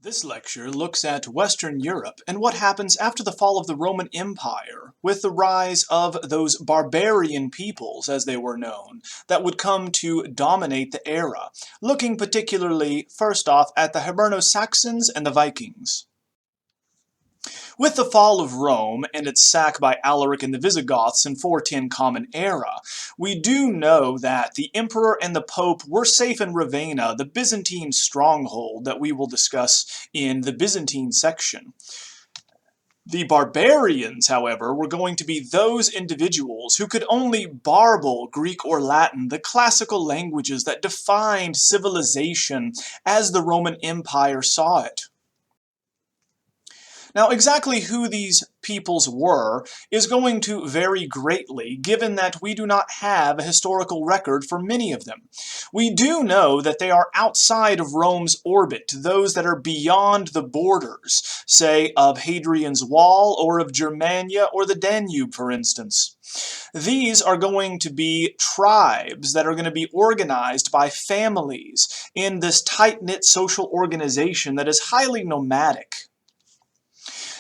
This lecture looks at Western Europe and what happens after the fall of the Roman Empire, with the rise of those barbarian peoples, as they were known, that would come to dominate the era, looking particularly, first off, at the Hiberno-Saxons and the Vikings. With the fall of Rome and its sack by Alaric and the Visigoths in 410 Common Era, we do know that the emperor and the pope were safe in Ravenna, the Byzantine stronghold that we will discuss in the Byzantine section. The barbarians, however, were going to be those individuals who could only barble Greek or Latin, the classical languages that defined civilization as the Roman Empire saw it. Now, exactly who these peoples were is going to vary greatly, given that we do not have a historical record for many of them. We do know that they are outside of Rome's orbit, those that are beyond the borders, say, of Hadrian's Wall, or of Germania, or the Danube, for instance. These are going to be tribes that are going to be organized by families in this tight-knit social organization that is highly nomadic.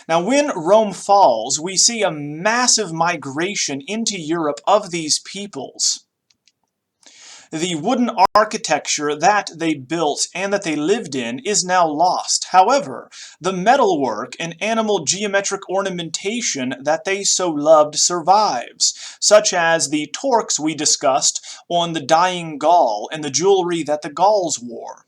Now, when Rome falls, we see a massive migration into Europe of these peoples. The wooden architecture that they built and that they lived in is now lost. However, the metalwork and animal geometric ornamentation that they so loved survives, such as the torques we discussed on the dying Gaul and the jewelry that the Gauls wore.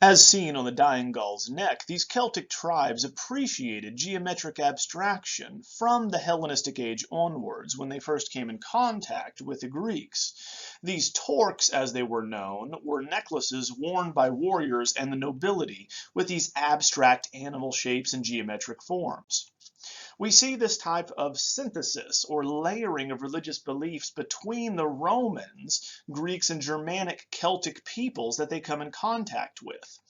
As seen on the dying Gaul's neck, these Celtic tribes appreciated geometric abstraction from the Hellenistic age onwards, when they first came in contact with the Greeks. These torques, as they were known, were necklaces worn by warriors and the nobility with these abstract animal shapes and geometric forms. We see this type of synthesis or layering of religious beliefs between the Romans, Greeks, and Germanic Celtic peoples that they come in contact with.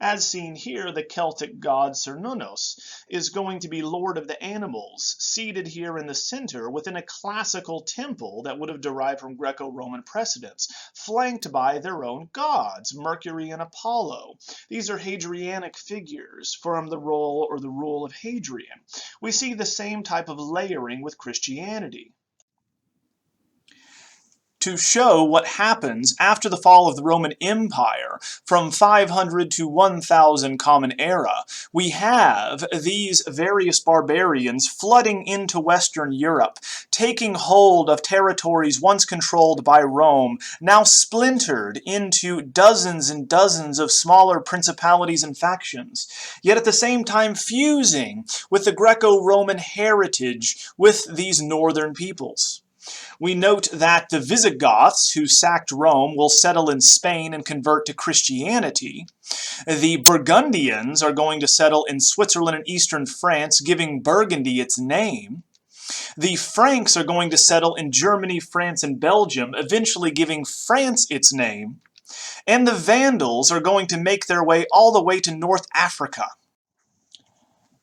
As seen here, the Celtic god Cernunnos is going to be lord of the animals, seated here in the center within a classical temple that would have derived from Greco-Roman precedents, flanked by their own gods, Mercury and Apollo. These are Hadrianic figures from the role or the rule of Hadrian. We see the same type of layering with Christianity. To show what happens after the fall of the Roman Empire from 500 to 1000 Common Era, we have these various barbarians flooding into Western Europe, taking hold of territories once controlled by Rome, now splintered into dozens and dozens of smaller principalities and factions, yet at the same time fusing with the Greco-Roman heritage with these northern peoples. We note that the Visigoths, who sacked Rome, will settle in Spain and convert to Christianity. The Burgundians are going to settle in Switzerland and eastern France, giving Burgundy its name. The Franks are going to settle in Germany, France, and Belgium, eventually giving France its name. And the Vandals are going to make their way all the way to North Africa.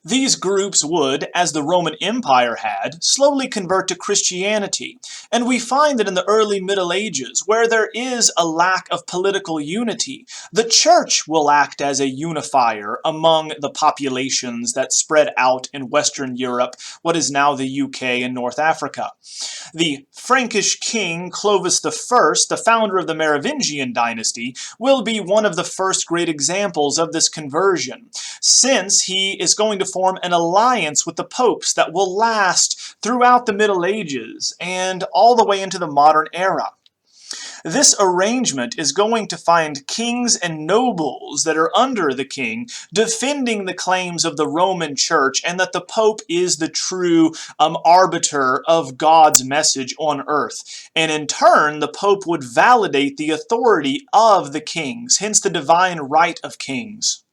These groups would, as the Roman Empire had, slowly convert to Christianity, and we find that in the early Middle Ages, where there is a lack of political unity, the church will act as a unifier among the populations that spread out in Western Europe, what is now the UK and North Africa. The Frankish king Clovis I, the founder of the Merovingian dynasty, will be one of the first great examples of this conversion, since he is going to form an alliance with the popes that will last throughout the Middle Ages and all the way into the modern era. This arrangement is going to find kings and nobles that are under the king defending the claims of the Roman Church and that the Pope is the true arbiter of God's message on earth. And in turn, the Pope would validate the authority of the kings, hence the divine right of kings.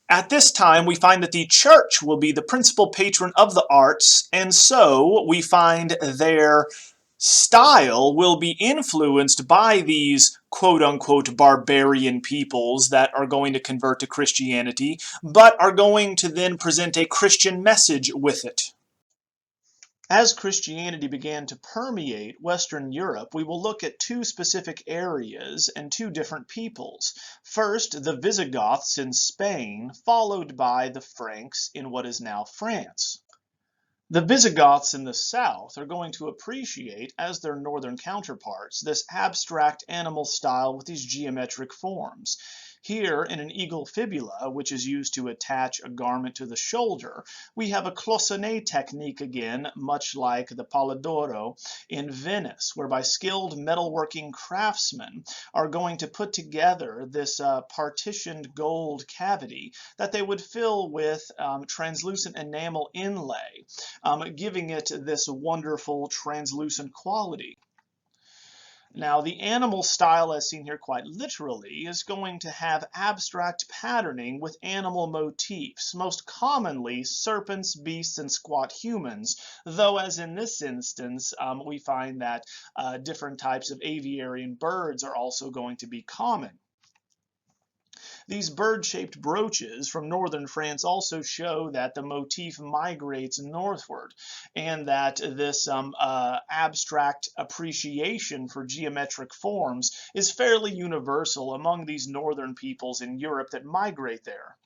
At this time, we find that the church will be the principal patron of the arts, and so we find their style will be influenced by these quote-unquote barbarian peoples that are going to convert to Christianity, but are going to then present a Christian message with it. As Christianity began to permeate Western Europe, we will look at two specific areas and two different peoples. First, the Visigoths in Spain, followed by the Franks in what is now France. The Visigoths in the south are going to appreciate, as their northern counterparts, this abstract animal style with these geometric forms. Here, in an eagle fibula, which is used to attach a garment to the shoulder, we have a cloisonné technique again, much like the Polidoro in Venice, whereby skilled metalworking craftsmen are going to put together this partitioned gold cavity that they would fill with translucent enamel inlay, giving it this wonderful translucent quality. Now, the animal style, as seen here quite literally, is going to have abstract patterning with animal motifs, most commonly serpents, beasts, and squat humans, though as in this instance, we find that different types of aviary and birds are also going to be common. These bird-shaped brooches from northern France also show that the motif migrates northward, and that this abstract appreciation for geometric forms is fairly universal among these northern peoples in Europe that migrate there.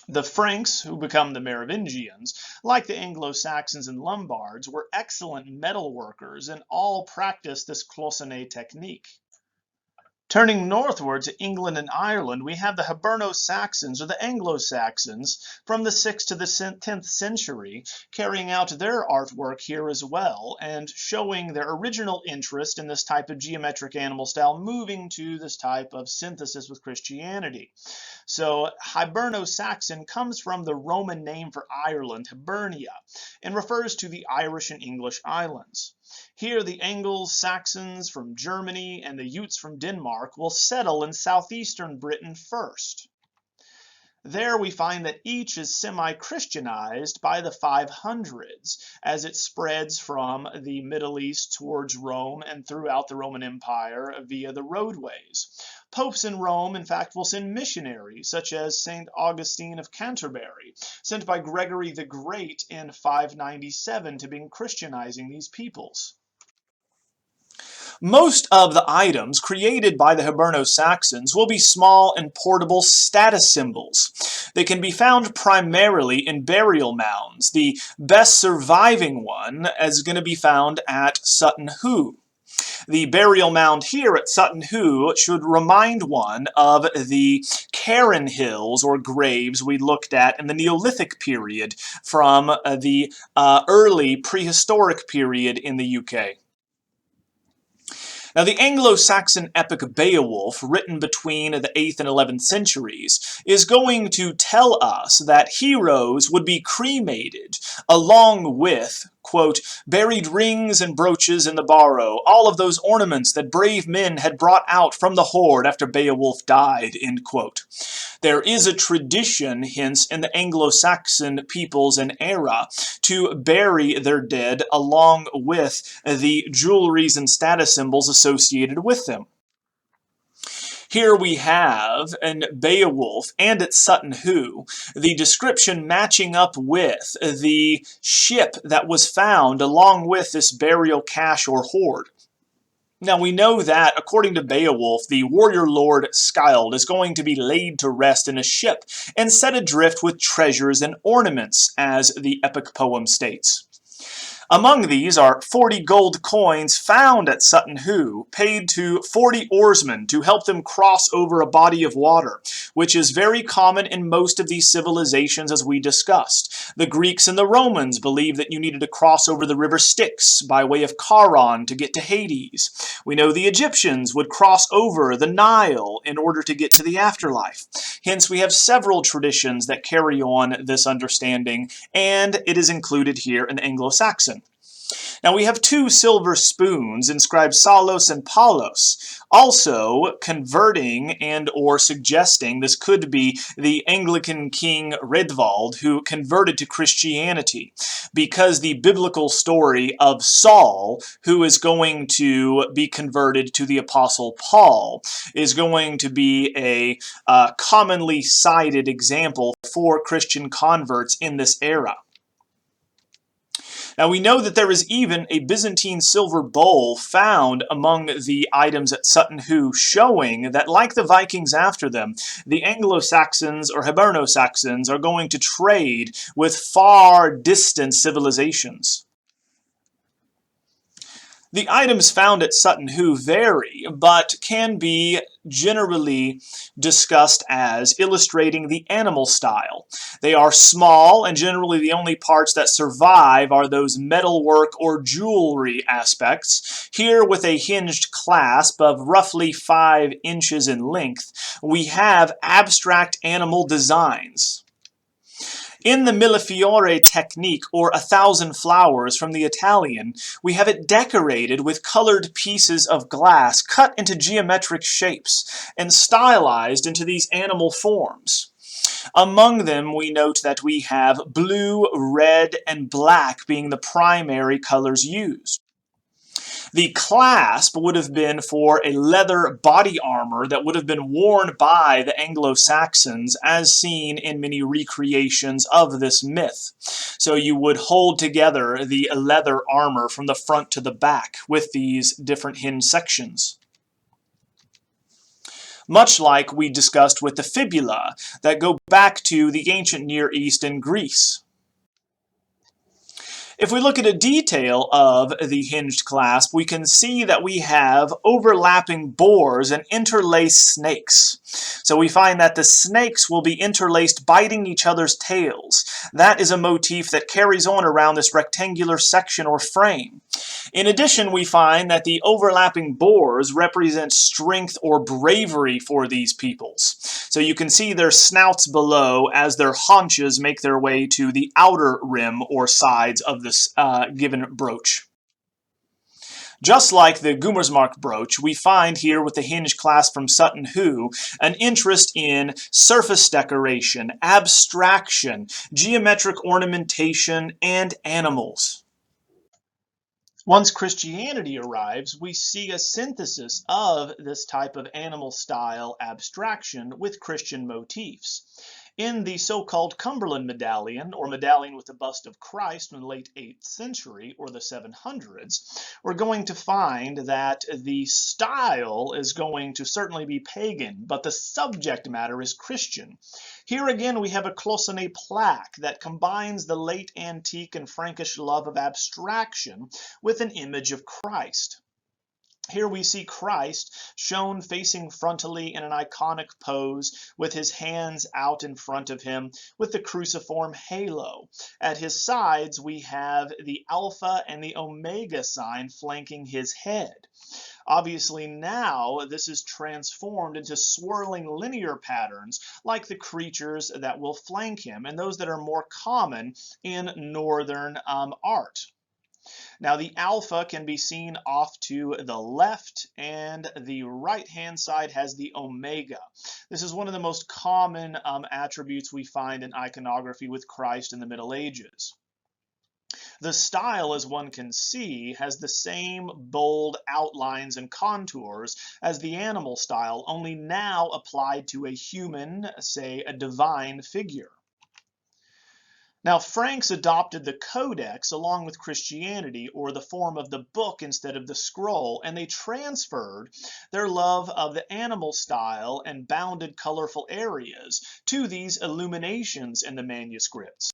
The Franks, who become the Merovingians, like the Anglo-Saxons and Lombards, were excellent metal workers and all practiced this cloisonné technique. Turning northward to England and Ireland, we have the Hiberno-Saxons, or the Anglo-Saxons, from the 6th to the 10th century, carrying out their artwork here as well, and showing their original interest in this type of geometric animal style, moving to this type of synthesis with Christianity. So Hiberno-Saxon comes from the Roman name for Ireland, Hibernia, and refers to the Irish and English islands. Here, the Anglo-Saxons from Germany and the Utes from Denmark will settle in southeastern Britain first. There we find that each is semi-Christianized by the 500s as it spreads from the Middle East towards Rome and throughout the Roman Empire via the roadways. Popes in Rome, in fact, will send missionaries, such as St. Augustine of Canterbury, sent by Gregory the Great in 597 to begin Christianizing these peoples. Most of the items created by the Hiberno-Saxons will be small and portable status symbols. They can be found primarily in burial mounds. The best surviving one is going to be found at Sutton Hoo. The burial mound here at Sutton Hoo should remind one of the Cairn Hills or graves we looked at in the Neolithic period from the early prehistoric period in the UK. Now, the Anglo-Saxon epic Beowulf, written between the 8th and 11th centuries, is going to tell us that heroes would be cremated along with, quote, buried rings and brooches in the barrow, all of those ornaments that brave men had brought out from the hoard after Beowulf died, end quote. There is a tradition, hence, in the Anglo-Saxon peoples and era to bury their dead along with the jewelries and status symbols associated with them. Here we have in Beowulf and at Sutton Hoo the description matching up with the ship that was found along with this burial cache or hoard. Now we know that, according to Beowulf, the warrior lord Scyld is going to be laid to rest in a ship and set adrift with treasures and ornaments, as the epic poem states. Among these are 40 gold coins found at Sutton Hoo, paid to 40 oarsmen to help them cross over a body of water, which is very common in most of these civilizations as we discussed. The Greeks and the Romans believed that you needed to cross over the river Styx by way of Charon to get to Hades. We know the Egyptians would cross over the Nile in order to get to the afterlife. Hence, we have several traditions that carry on this understanding, and it is included here in Anglo-Saxon. Now we have two silver spoons inscribed Salos and Palos, also converting and or suggesting this could be the Anglican king Redvald who converted to Christianity, because the biblical story of Saul, who is going to be converted to the Apostle Paul, is going to be a commonly cited example for Christian converts in this era. Now we know that there is even a Byzantine silver bowl found among the items at Sutton Hoo, showing that, like the Vikings after them, the Anglo-Saxons or Hiberno-Saxons are going to trade with far distant civilizations. The items found at Sutton Hoo vary, but can be generally discussed as illustrating the animal style. They are small, and generally the only parts that survive are those metalwork or jewelry aspects. Here, with a hinged clasp of roughly 5 inches in length, we have abstract animal designs. In the millefiore technique, or 1,000 flowers from the Italian, we have it decorated with colored pieces of glass cut into geometric shapes and stylized into these animal forms. Among them, we note that we have blue, red, and black being the primary colors used. The clasp would have been for a leather body armor that would have been worn by the Anglo-Saxons, as seen in many recreations of this myth. So you would hold together the leather armor from the front to the back with these different hinge sections. Much like we discussed with the fibula that go back to the ancient Near East and Greece. If we look at a detail of the hinged clasp, we can see that we have overlapping boars and interlaced snakes. So we find that the snakes will be interlaced, biting each other's tails. That is a motif that carries on around this rectangular section or frame. In addition, we find that the overlapping boars represent strength or bravery for these peoples. So you can see their snouts below as their haunches make their way to the outer rim or sides of this given brooch. Just like the Gummersmark brooch, we find here with the hinge clasp from Sutton Hoo an interest in surface decoration, abstraction, geometric ornamentation, and animals. Once Christianity arrives, we see a synthesis of this type of animal style abstraction with Christian motifs. In the so-called Cumberland medallion, or medallion with the bust of Christ in the late 8th century, or the 700s, we're going to find that the style is going to certainly be pagan, but the subject matter is Christian. Here again we have a cloisonné plaque that combines the late antique and Frankish love of abstraction with an image of Christ. Here we see Christ shown facing frontally in an iconic pose with his hands out in front of him with the cruciform halo. At his sides we have the Alpha and the Omega sign flanking his head. Obviously now this is transformed into swirling linear patterns like the creatures that will flank him and those that are more common in northern art. Now the alpha can be seen off to the left, and the right-hand side has the omega. This is one of the most common attributes we find in iconography with Christ in the Middle Ages. The style, as one can see, has the same bold outlines and contours as the animal style, only now applied to a human, say a divine figure. Now, Franks adopted the codex along with Christianity, or the form of the book instead of the scroll, and they transferred their love of the animal style and bounded colorful areas to these illuminations in the manuscripts.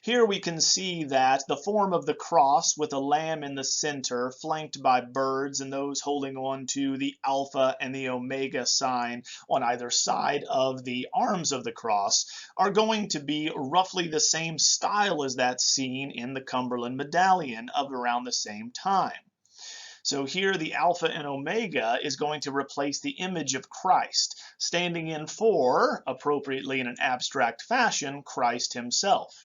Here we can see that the form of the cross with a lamb in the center flanked by birds and those holding on to the Alpha and the Omega sign on either side of the arms of the cross are going to be roughly the same style as that seen in the Cumberland medallion of around the same time. So here the Alpha and Omega is going to replace the image of Christ, standing in for, appropriately in an abstract fashion, Christ himself.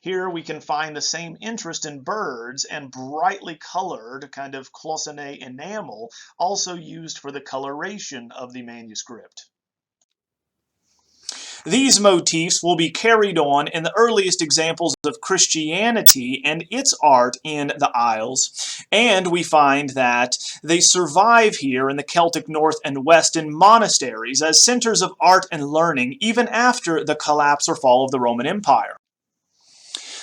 Here we can find the same interest in birds and brightly colored kind of cloisonné enamel, also used for the coloration of the manuscript. These motifs will be carried on in the earliest examples of Christianity and its art in the Isles, and we find that they survive here in the Celtic North and West in monasteries as centers of art and learning even after the collapse or fall of the Roman Empire.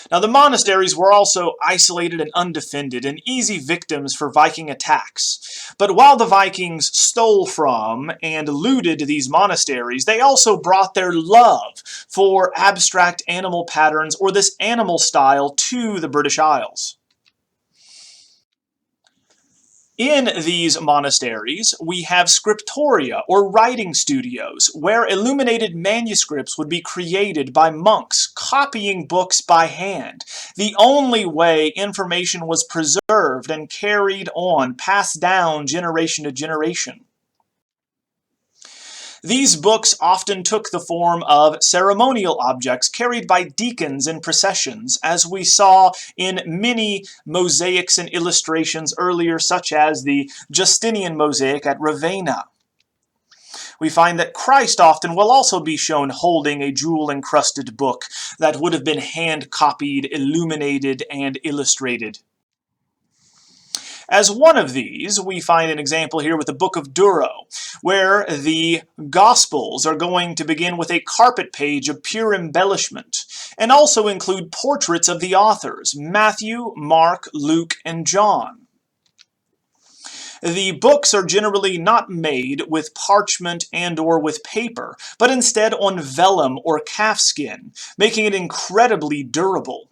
Now, the monasteries were also isolated and undefended and easy victims for Viking attacks. But while the Vikings stole from and looted these monasteries, they also brought their love for abstract animal patterns or this animal style to the British Isles. In these monasteries, we have scriptoria, or writing studios, where illuminated manuscripts would be created by monks, copying books by hand. The only way information was preserved and carried on, passed down generation to generation. These books often took the form of ceremonial objects carried by deacons in processions, as we saw in many mosaics and illustrations earlier, such as the Justinian mosaic at Ravenna. We find that Christ often will also be shown holding a jewel-encrusted book that would have been hand-copied, illuminated, and illustrated. As one of these, we find an example here with the Book of Duro, where the Gospels are going to begin with a carpet page of pure embellishment, and also include portraits of the authors, Matthew, Mark, Luke, and John. The books are generally not made with parchment and or with paper, but instead on vellum or calfskin, making it incredibly durable.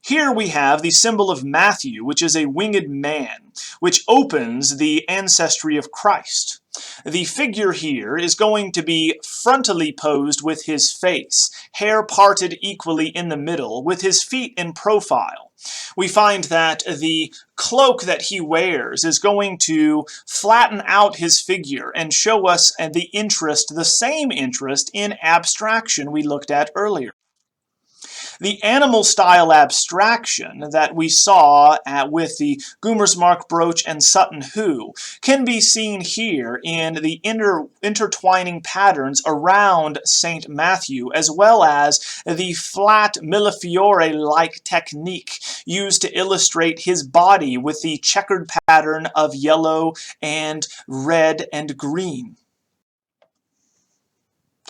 Here we have the symbol of Matthew, which is a winged man, which opens the ancestry of Christ. The figure here is going to be frontally posed with his face, hair parted equally in the middle, with his feet in profile. We find that the cloak that he wears is going to flatten out his figure and show us the same interest in abstraction we looked at earlier. The animal style abstraction that we saw with the Gummersmark brooch and Sutton Hoo can be seen here in the intertwining patterns around St. Matthew, as well as the flat millefiore-like technique used to illustrate his body with the checkered pattern of yellow and red and green.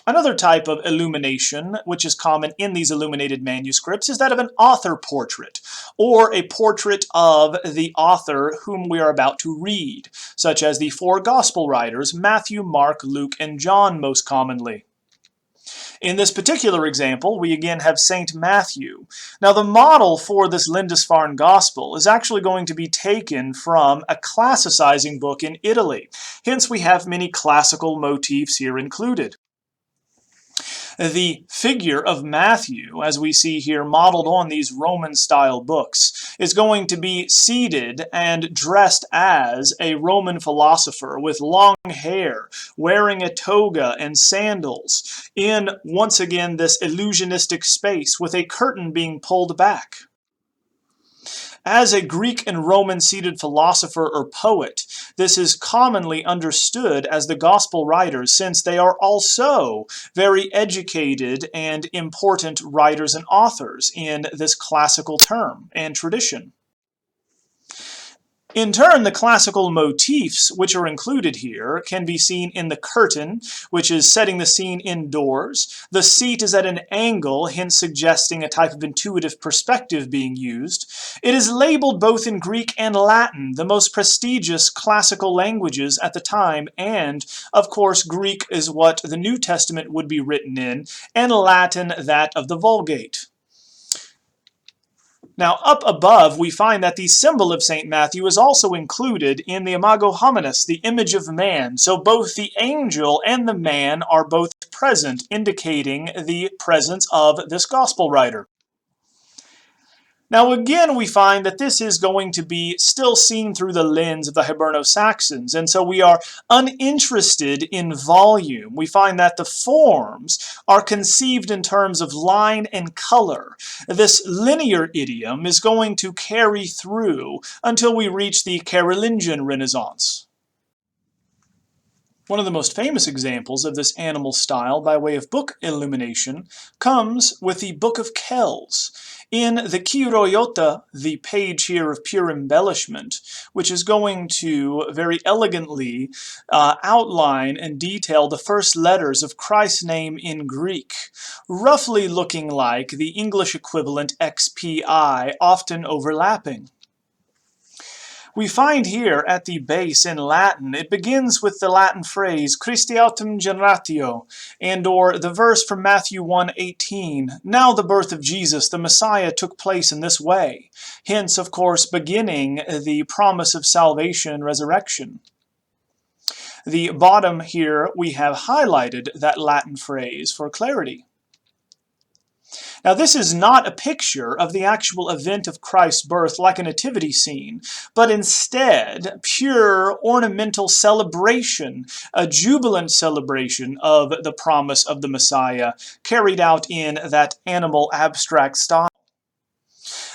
Another type of illumination, which is common in these illuminated manuscripts, is that of an author portrait, or a portrait of the author whom we are about to read, such as the four Gospel writers, Matthew, Mark, Luke, and John most commonly. In this particular example, we again have St. Matthew. Now, the model for this Lindisfarne Gospel is actually going to be taken from a classicizing book in Italy. Hence, we have many classical motifs here included. The figure of Matthew, as we see here modeled on these Roman-style books, is going to be seated and dressed as a Roman philosopher with long hair, wearing a toga and sandals, in, once again, this illusionistic space with a curtain being pulled back. As a Greek and Roman seated philosopher or poet, this is commonly understood as the Gospel writers, since they are also very educated and important writers and authors in this classical term and tradition. In turn, the classical motifs, which are included here, can be seen in the curtain, which is setting the scene indoors. The seat is at an angle, hence suggesting a type of intuitive perspective being used. It is labeled both in Greek and Latin, the most prestigious classical languages at the time, and, of course, Greek is what the New Testament would be written in, and Latin that of the Vulgate. Now, up above, we find that the symbol of St. Matthew is also included in the imago hominis, the image of man. So both the angel and the man are both present, indicating the presence of this gospel writer. Now again, we find that this is going to be still seen through the lens of the Hiberno-Saxons, and so we are uninterested in volume. We find that the forms are conceived in terms of line and color. This linear idiom is going to carry through until we reach the Carolingian Renaissance. One of the most famous examples of this animal style by way of book illumination comes with the Book of Kells. In the Kiroyota, the page here of pure embellishment, which is going to very elegantly outline and detail the first letters of Christ's name in Greek, roughly looking like the English equivalent XPI, often overlapping. We find here at the base in Latin, it begins with the Latin phrase Christiautem generatio, and or the verse from Matthew 1:18, now the birth of Jesus, the Messiah, took place in this way. Hence, of course, beginning the promise of salvation and resurrection. The bottom here, we have highlighted that Latin phrase for clarity. Now, this is not a picture of the actual event of Christ's birth like a nativity scene, but instead pure ornamental celebration, a jubilant celebration of the promise of the Messiah, carried out in that animal abstract style.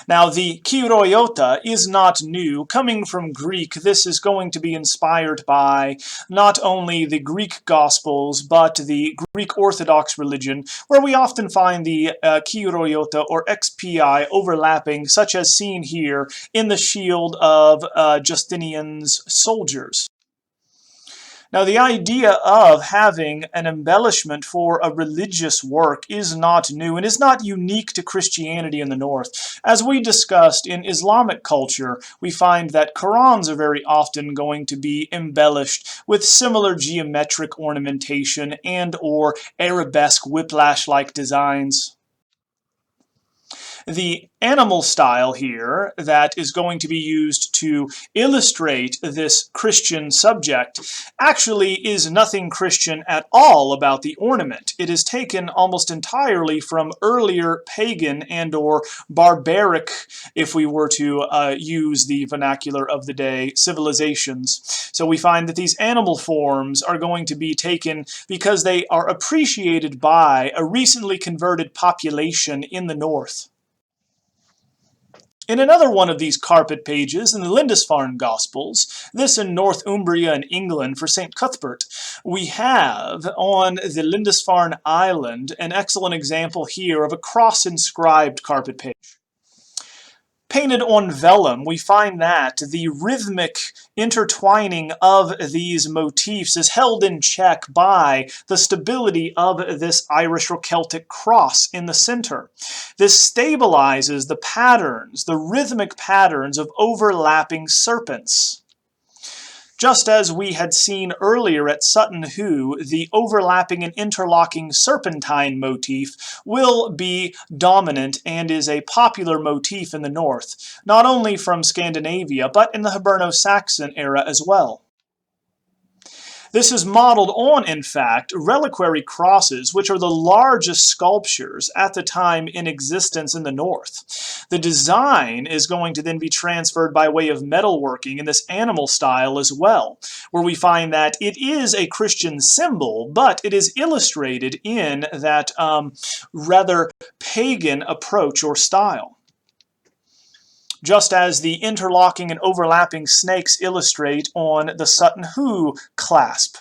Now, the Kiroiota is not new. Coming from Greek, this is going to be inspired by not only the Greek Gospels, but the Greek Orthodox religion, where we often find the Kiroiota or XPI overlapping, such as seen here in the shield of Justinian's soldiers. Now, the idea of having an embellishment for a religious work is not new and is not unique to Christianity in the North. As we discussed in Islamic culture, we find that Qurans are very often going to be embellished with similar geometric ornamentation and or arabesque whiplash-like designs. The animal style here that is going to be used to illustrate this Christian subject actually is nothing Christian at all about the ornament. It is taken almost entirely from earlier pagan and or barbaric, if we were to use the vernacular of the day, civilizations. So we find that these animal forms are going to be taken because they are appreciated by a recently converted population in the north. In another one of these carpet pages, in the Lindisfarne Gospels, this in Northumbria in England for St. Cuthbert, we have on the Lindisfarne Island an excellent example here of a cross-inscribed carpet page. Painted on vellum, we find that the rhythmic intertwining of these motifs is held in check by the stability of this Irish or Celtic cross in the center. This stabilizes the patterns, the rhythmic patterns of overlapping serpents. Just as we had seen earlier at Sutton Hoo, the overlapping and interlocking serpentine motif will be dominant and is a popular motif in the north, not only from Scandinavia, but in the Hiberno-Saxon era as well. This is modeled on, in fact, reliquary crosses, which are the largest sculptures at the time in existence in the north. The design is going to then be transferred by way of metalworking in this animal style as well, where we find that it is a Christian symbol, but it is illustrated in that rather pagan approach or style. Just as the interlocking and overlapping snakes illustrate on the Sutton Hoo clasp.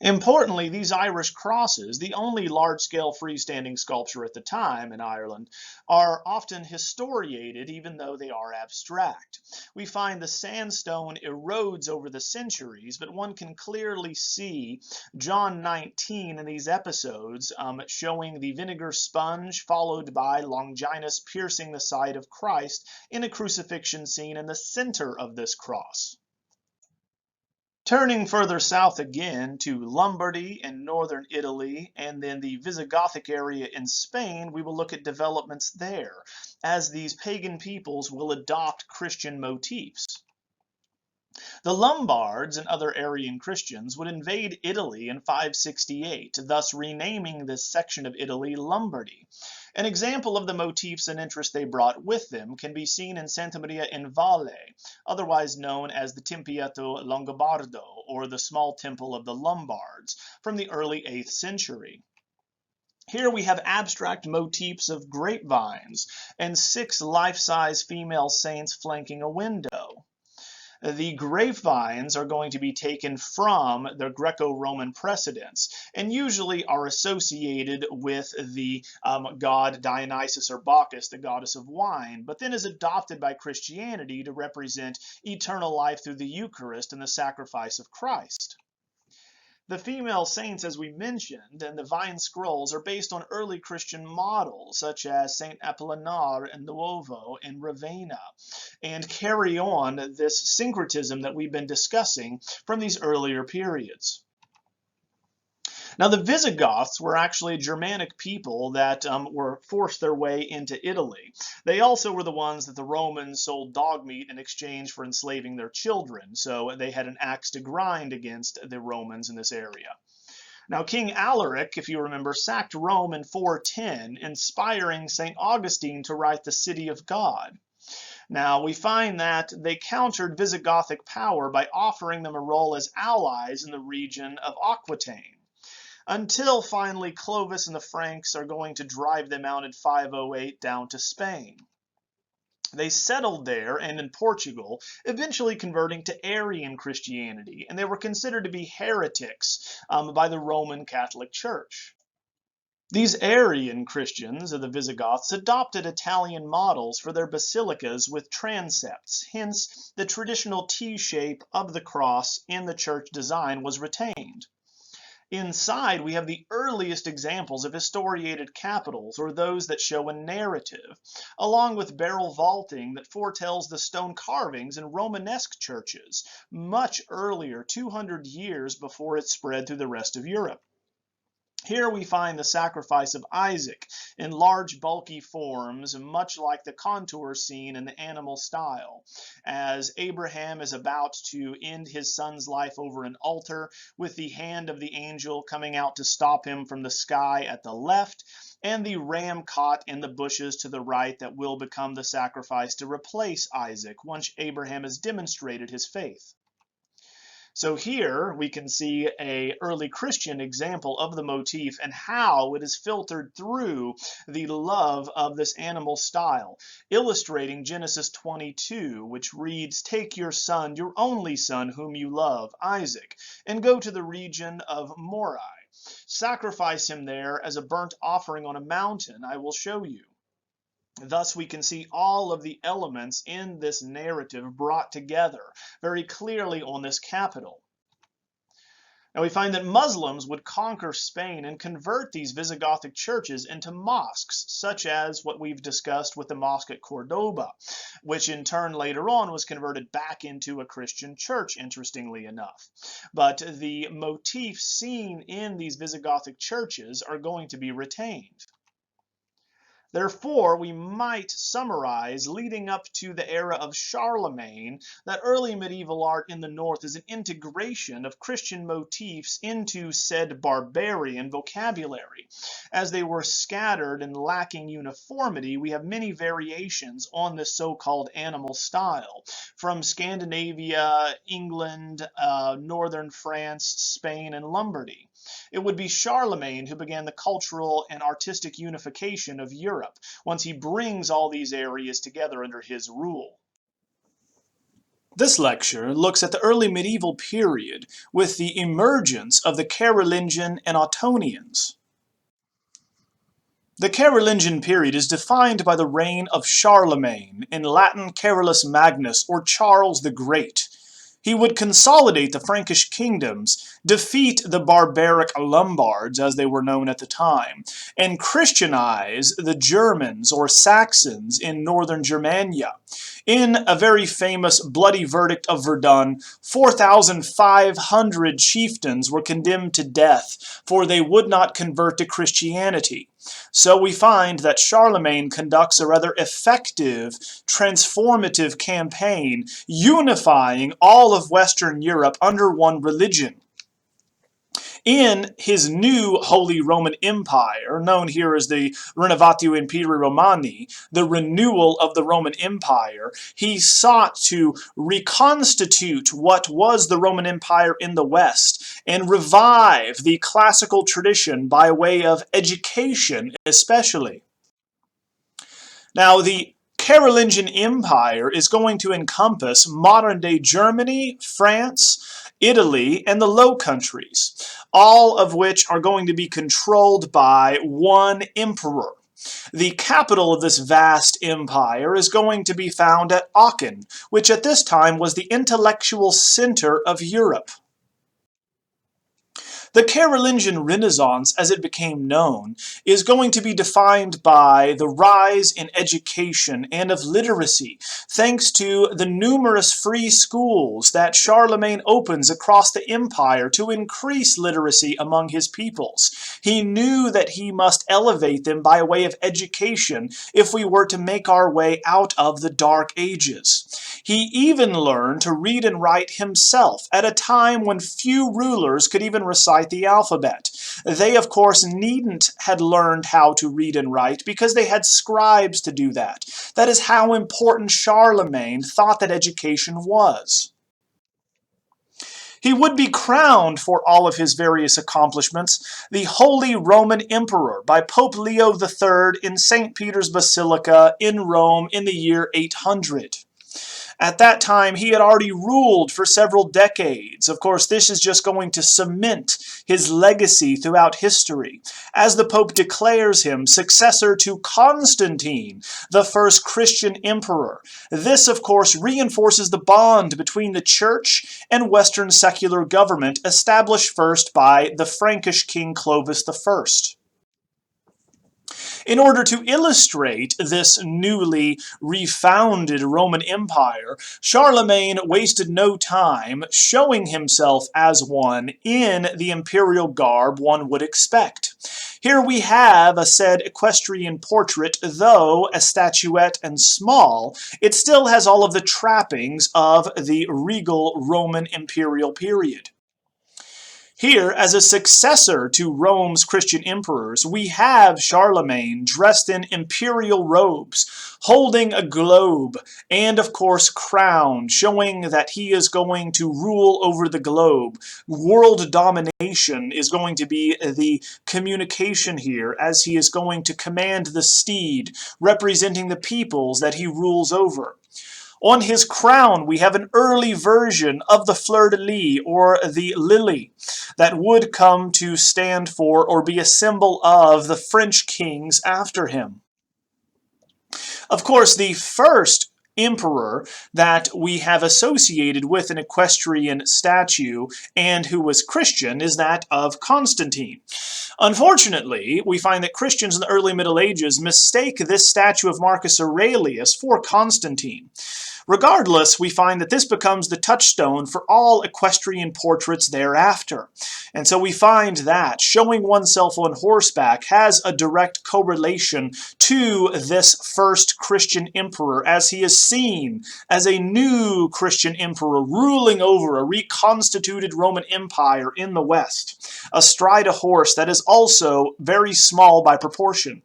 Importantly, these Irish crosses, the only large-scale freestanding sculpture at the time in Ireland, are often historiated even though they are abstract. We find the sandstone erodes over the centuries, but one can clearly see John 19 in these episodes showing the vinegar sponge followed by Longinus piercing the side of Christ in a crucifixion scene in the center of this cross. Turning further south again to Lombardy in northern Italy and then the Visigothic area in Spain, we will look at developments there as these pagan peoples will adopt Christian motifs. The Lombards and other Arian Christians would invade Italy in 568, thus renaming this section of Italy Lombardy. An example of the motifs and interest they brought with them can be seen in Santa Maria in Valle, otherwise known as the Tempietto Longobardo, or the Small Temple of the Lombards, from the early 8th century. Here we have abstract motifs of grapevines and 6 life-size female saints flanking a window. the grapevines are going to be taken from the Greco-Roman precedents and usually are associated with the god Dionysus or Bacchus, the goddess of wine, but then is adopted by Christianity to represent eternal life through the Eucharist and the sacrifice of Christ. The female saints, as we mentioned, and the vine scrolls are based on early Christian models, such as Saint Apollinar and Nuovo in Ravenna, and carry on this syncretism that we've been discussing from these earlier periods. Now, the Visigoths were actually a Germanic people that were forced their way into Italy. They also were the ones that the Romans sold dog meat in exchange for enslaving their children, so they had an axe to grind against the Romans in this area. Now, King Alaric, if you remember, sacked Rome in 410, inspiring St. Augustine to write the City of God. Now, we find that they countered Visigothic power by offering them a role as allies in the region of Aquitaine, until finally Clovis and the Franks are going to drive them out in 508 down to Spain. They settled there and in Portugal, eventually converting to Arian Christianity, and they were considered to be heretics by the Roman Catholic Church. These Arian Christians of the Visigoths adopted Italian models for their basilicas with transepts, hence the traditional T-shape of the cross in the church design was retained. Inside, we have the earliest examples of historiated capitals, or those that show a narrative, along with barrel vaulting that foretells the stone carvings in Romanesque churches, much earlier, 200 years before it spread through the rest of Europe. Here we find the sacrifice of Isaac in large bulky forms, much like the contour seen in the animal style, as Abraham is about to end his son's life over an altar, with the hand of the angel coming out to stop him from the sky at the left, and the ram caught in the bushes to the right that will become the sacrifice to replace Isaac once Abraham has demonstrated his faith. So here we can see an early Christian example of the motif and how it is filtered through the love of this animal style, illustrating Genesis 22, which reads, "Take your son, your only son whom you love, Isaac, and go to the region of Moriah. Sacrifice him there as a burnt offering on a mountain I will show you." Thus, we can see all of the elements in this narrative brought together very clearly on this capital. Now, we find that Muslims would conquer Spain and convert these Visigothic churches into mosques, such as what we've discussed with the mosque at Cordoba, which in turn later on was converted back into a Christian church, interestingly enough. But the motifs seen in these Visigothic churches are going to be retained. Therefore, we might summarize, leading up to the era of Charlemagne, that early medieval art in the north is an integration of Christian motifs into said barbarian vocabulary. As they were scattered and lacking uniformity, we have many variations on this so-called animal style, from Scandinavia, England, northern France, Spain, and Lombardy. It would be Charlemagne who began the cultural and artistic unification of Europe, once he brings all these areas together under his rule. This lecture looks at the early medieval period with the emergence of the Carolingian and Ottonians. The Carolingian period is defined by the reign of Charlemagne, in Latin Carolus Magnus, or Charles the Great. He would consolidate the Frankish kingdoms, defeat the barbaric Lombards, as they were known at the time, and Christianize the Germans or Saxons in northern Germania. In a very famous bloody verdict of Verdun, 4,500 chieftains were condemned to death, for they would not convert to Christianity. So we find that Charlemagne conducts a rather effective, transformative campaign, unifying all of Western Europe under one religion. In his new Holy Roman Empire, known here as the Renovatio Imperii Romani, the renewal of the Roman Empire, he sought to reconstitute what was the Roman Empire in the West and revive the classical tradition by way of education especially. Now, the Carolingian Empire is going to encompass modern-day Germany, France, Italy, and the Low Countries, all of which are going to be controlled by one emperor. The capital of this vast empire is going to be found at Aachen, which at this time was the intellectual center of Europe. The Carolingian Renaissance, as it became known, is going to be defined by the rise in education and of literacy, thanks to the numerous free schools that Charlemagne opens across the empire to increase literacy among his peoples. He knew that he must elevate them by way of education if we were to make our way out of the Dark Ages. He even learned to read and write himself at a time when few rulers could even recite the alphabet. They, of course, needn't had learned how to read and write because they had scribes to do that. That is how important Charlemagne thought that education was. He would be crowned for all of his various accomplishments, the Holy Roman Emperor by Pope Leo III in St. Peter's Basilica in Rome in the year 800. At that time, he had already ruled for several decades. Of course, this is just going to cement his legacy throughout history, as the Pope declares him successor to Constantine, the first Christian emperor. This, of course, reinforces the bond between the Church and Western secular government established first by the Frankish king Clovis I. In order to illustrate this newly refounded Roman Empire, Charlemagne wasted no time showing himself as one in the imperial garb one would expect. Here we have a said equestrian portrait. Though a statuette and small, it still has all of the trappings of the regal Roman imperial period. Here, as a successor to Rome's Christian emperors, we have Charlemagne dressed in imperial robes, holding a globe, and of course crowned, showing that he is going to rule over the globe. World domination is going to be the communication here, as he is going to command the steed, representing the peoples that he rules over. On his crown, we have an early version of the fleur-de-lis, or the lily, that would come to stand for or be a symbol of the French kings after him. Of course, the first emperor that we have associated with an equestrian statue and who was Christian is that of Constantine. Unfortunately, we find that Christians in the early Middle Ages mistake this statue of Marcus Aurelius for Constantine. Regardless, we find that this becomes the touchstone for all equestrian portraits thereafter. And so we find that showing oneself on horseback has a direct correlation to this first Christian emperor, as he is seen as a new Christian emperor ruling over a reconstituted Roman Empire in the West, astride a horse that is also very small by proportion.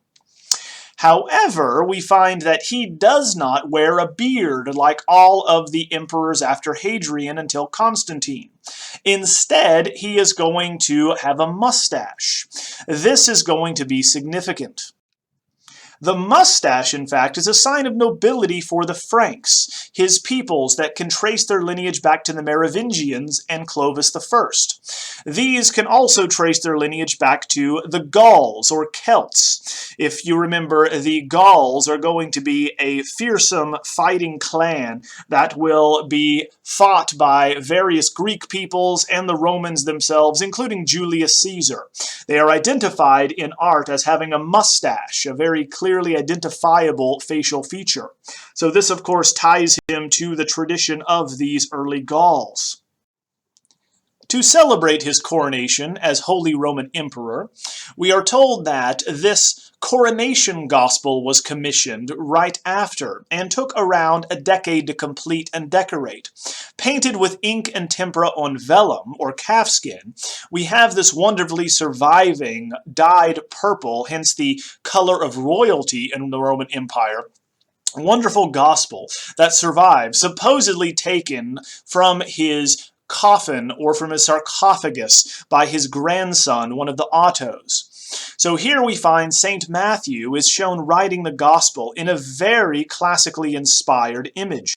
However, we find that he does not wear a beard like all of the emperors after Hadrian until Constantine. Instead, he is going to have a mustache. This is going to be significant. The mustache, in fact, is a sign of nobility for the Franks, his peoples that can trace their lineage back to the Merovingians and Clovis I. These can also trace their lineage back to the Gauls, or Celts. If you remember, the Gauls are going to be a fearsome fighting clan that will be fought by various Greek peoples and the Romans themselves, including Julius Caesar. They are identified in art as having a mustache, a very clearly identifiable facial feature. So this, of course, ties him to the tradition of these early Gauls. To celebrate his coronation as Holy Roman Emperor, we are told that this coronation gospel was commissioned right after and took around a decade to complete and decorate. Painted with ink and tempera on vellum, or calfskin, we have this wonderfully surviving dyed purple, hence the color of royalty in the Roman Empire. Wonderful gospel that survives, supposedly taken from his coffin or from his sarcophagus by his grandson, one of the Ottos. So here we find St. Matthew is shown writing the Gospel in a very classically inspired image.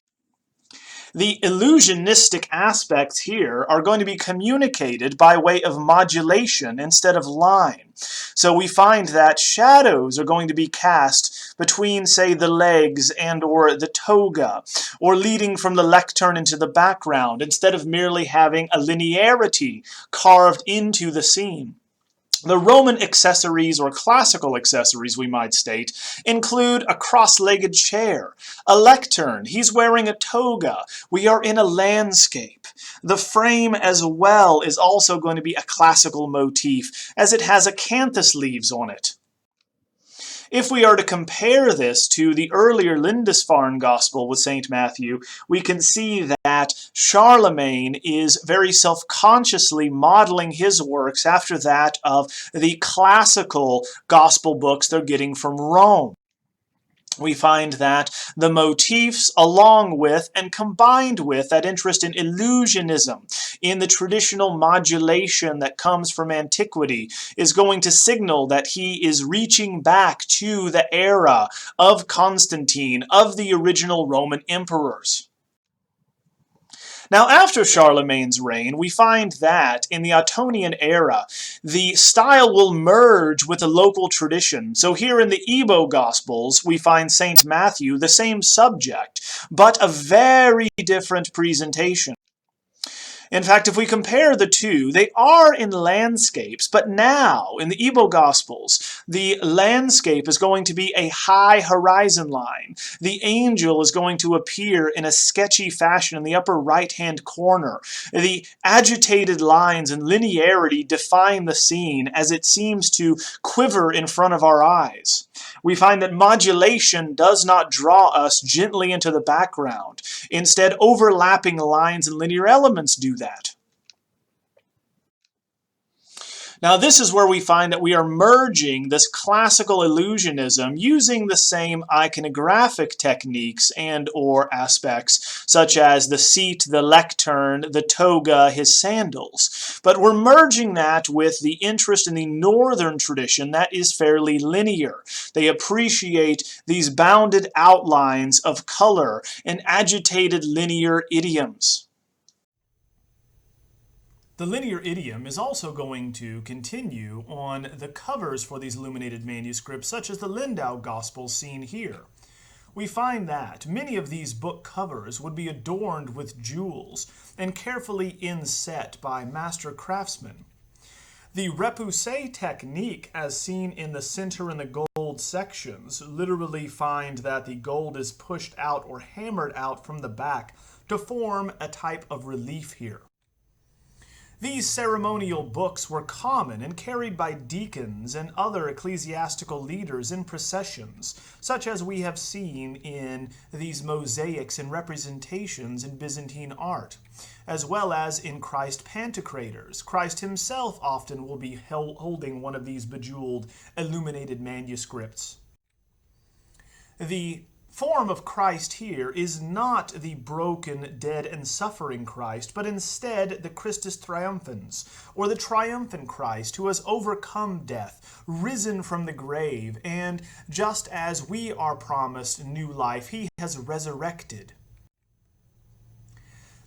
The illusionistic aspects here are going to be communicated by way of modulation instead of line. So we find that shadows are going to be cast between, say, the legs and or the toga, or leading from the lectern into the background, instead of merely having a linearity carved into the scene. The Roman accessories, or classical accessories we might state, include a cross-legged chair, a lectern, he's wearing a toga, we are in a landscape. The frame as well is also going to be a classical motif, as it has acanthus leaves on it. If we are to compare this to the earlier Lindisfarne Gospel with St. Matthew, we can see that Charlemagne is very self-consciously modeling his works after that of the classical Gospel books they're getting from Rome. We find that the motifs, along with and combined with that interest in illusionism, in the traditional modulation that comes from antiquity, is going to signal that he is reaching back to the era of Constantine, of the original Roman emperors. Now, after Charlemagne's reign, we find that in the Ottonian era, the style will merge with the local tradition. So here in the Igbo Gospels, we find St. Matthew, the same subject, but a very different presentation. In fact, if we compare the two, they are in landscapes, but now, in the Igbo Gospels, the landscape is going to be a high horizon line. The angel is going to appear in a sketchy fashion in the upper right-hand corner. The agitated lines and linearity define the scene as it seems to quiver in front of our eyes. We find that modulation does not draw us gently into the background. Instead, overlapping lines and linear elements do that. Now, this is where we find that we are merging this classical illusionism using the same iconographic techniques and or aspects, such as the seat, the lectern, the toga, his sandals. But we're merging that with the interest in the northern tradition that is fairly linear. They appreciate these bounded outlines of color and agitated linear idioms. The linear idiom is also going to continue on the covers for these illuminated manuscripts, such as the Lindau Gospel seen here. We find that many of these book covers would be adorned with jewels and carefully inset by master craftsmen. The repoussé technique, as seen in the center and the gold sections, literally find that the gold is pushed out or hammered out from the back to form a type of relief here. These ceremonial books were common and carried by deacons and other ecclesiastical leaders in processions, such as we have seen in these mosaics and representations in Byzantine art, as well as in Christ Pantocrators. Christ himself often will be holding one of these bejeweled, illuminated manuscripts. The form of Christ here is not the broken, dead, and suffering Christ, but instead the Christus Triumphans, or the triumphant Christ who has overcome death, risen from the grave, and just as we are promised new life, he has resurrected.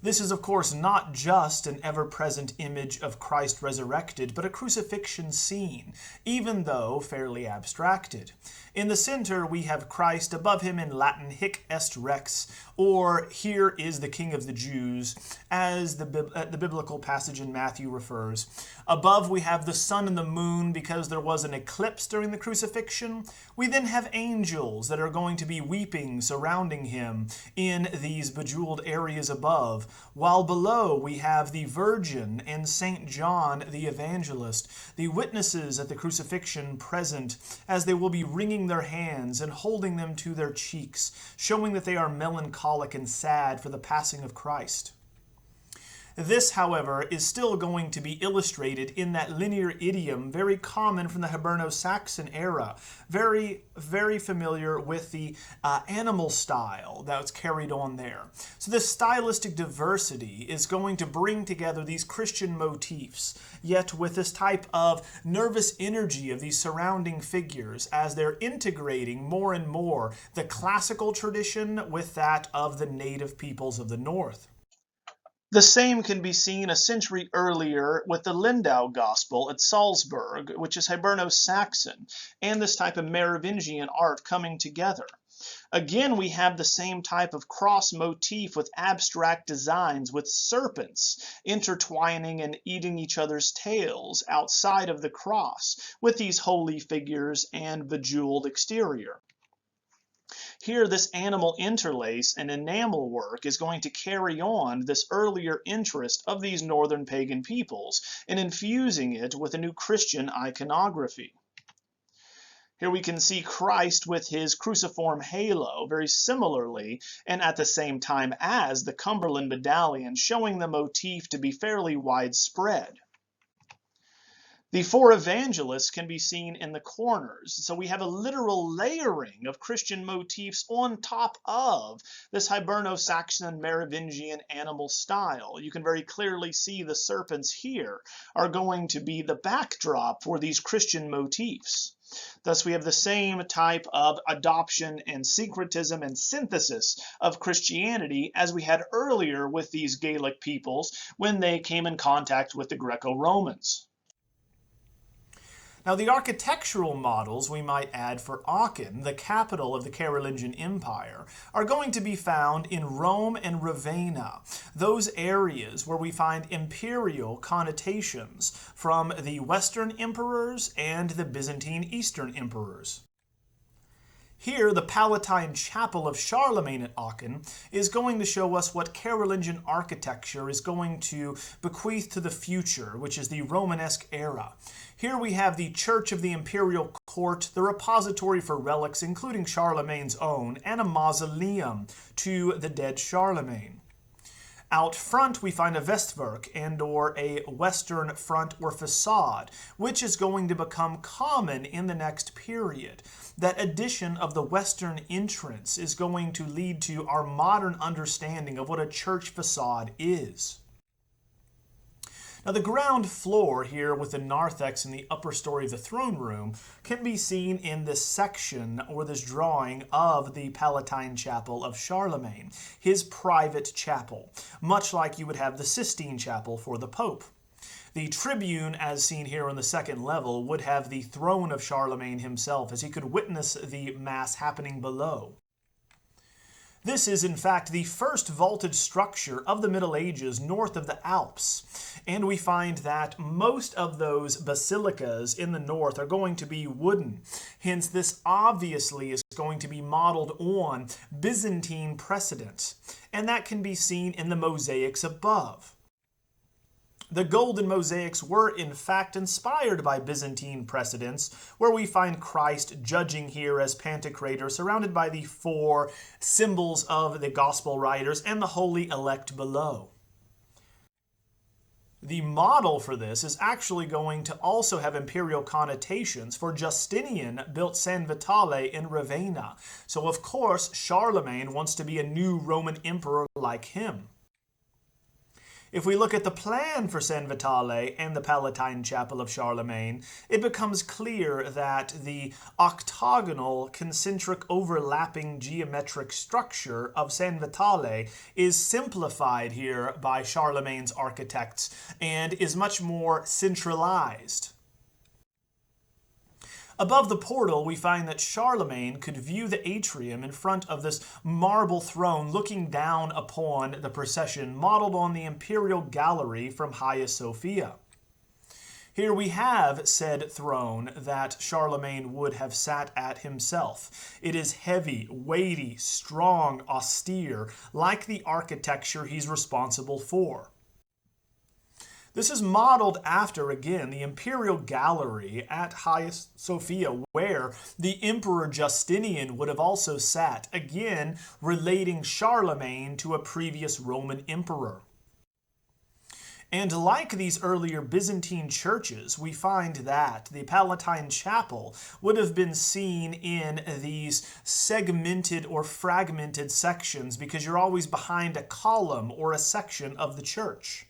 This is, of course, not just an ever-present image of Christ resurrected, but a crucifixion scene, even though fairly abstracted. In the center, we have Christ, above him in Latin, hic est rex, or here is the King of the Jews, as the biblical passage in Matthew refers. Above, we have the sun and the moon because there was an eclipse during the crucifixion. We then have angels that are going to be weeping, surrounding him in these bejeweled areas above, while below we have the Virgin and St. John the Evangelist, the witnesses at the crucifixion present as they will be wringing their hands and holding them to their cheeks, showing that they are melancholic and sad for the passing of Christ. This, however, is still going to be illustrated in that linear idiom very common from the Hiberno-Saxon era, very, very familiar with the animal style that's carried on there. So this stylistic diversity is going to bring together these Christian motifs, yet with this type of nervous energy of these surrounding figures as they're integrating more and more the classical tradition with that of the native peoples of the north. The same can be seen a century earlier with the Lindau Gospel at Salzburg, which is Hiberno-Saxon, and this type of Merovingian art coming together. Again, we have the same type of cross motif with abstract designs with serpents intertwining and eating each other's tails outside of the cross with these holy figures and bejeweled exterior. Here, this animal interlace and enamel work is going to carry on this earlier interest of these northern pagan peoples in infusing it with a new Christian iconography. Here we can see Christ with his cruciform halo very similarly and at the same time as the Cumberland medallion, showing the motif to be fairly widespread. The four evangelists can be seen in the corners, so we have a literal layering of Christian motifs on top of this Hiberno-Saxon Merovingian animal style. You can very clearly see the serpents here are going to be the backdrop for these Christian motifs. Thus, we have the same type of adoption and syncretism and synthesis of Christianity as we had earlier with these Gaelic peoples when they came in contact with the Greco-Romans. Now, the architectural models we might add for Aachen, the capital of the Carolingian Empire, are going to be found in Rome and Ravenna, those areas where we find imperial connotations from the Western emperors and the Byzantine Eastern emperors. Here, the Palatine Chapel of Charlemagne at Aachen is going to show us what Carolingian architecture is going to bequeath to the future, which is the Romanesque era. Here we have the Church of the Imperial Court, the repository for relics, including Charlemagne's own, and a mausoleum to the dead Charlemagne. Out front, we find a Westwerk and/or a western front or facade, which is going to become common in the next period. That addition of the western entrance is going to lead to our modern understanding of what a church facade is. Now, the ground floor here with the narthex in the upper story of the throne room can be seen in this section or this drawing of the Palatine Chapel of Charlemagne, his private chapel, much like you would have the Sistine Chapel for the Pope. The tribune, as seen here on the second level, would have the throne of Charlemagne himself as he could witness the Mass happening below. This is, in fact, the first vaulted structure of the Middle Ages north of the Alps, and we find that most of those basilicas in the north are going to be wooden. Hence, this obviously is going to be modeled on Byzantine precedent, and that can be seen in the mosaics above. The golden mosaics were, in fact, inspired by Byzantine precedents, where we find Christ judging here as Pantocrator, surrounded by the four symbols of the gospel writers and the holy elect below. The model for this is actually going to also have imperial connotations, for Justinian built San Vitale in Ravenna. So, of course, Charlemagne wants to be a new Roman emperor like him. If we look at the plan for San Vitale and the Palatine Chapel of Charlemagne, it becomes clear that the octagonal, concentric, overlapping geometric structure of San Vitale is simplified here by Charlemagne's architects and is much more centralized. Above the portal, we find that Charlemagne could view the atrium in front of this marble throne looking down upon the procession, modeled on the imperial gallery from Hagia Sophia. Here we have said throne that Charlemagne would have sat at himself. It is heavy, weighty, strong, austere, like the architecture he's responsible for. This is modeled after, again, the imperial gallery at Hagia Sophia, where the Emperor Justinian would have also sat, again relating Charlemagne to a previous Roman emperor. And like these earlier Byzantine churches, we find that the Palatine Chapel would have been seen in these segmented or fragmented sections because you're always behind a column or a section of the church.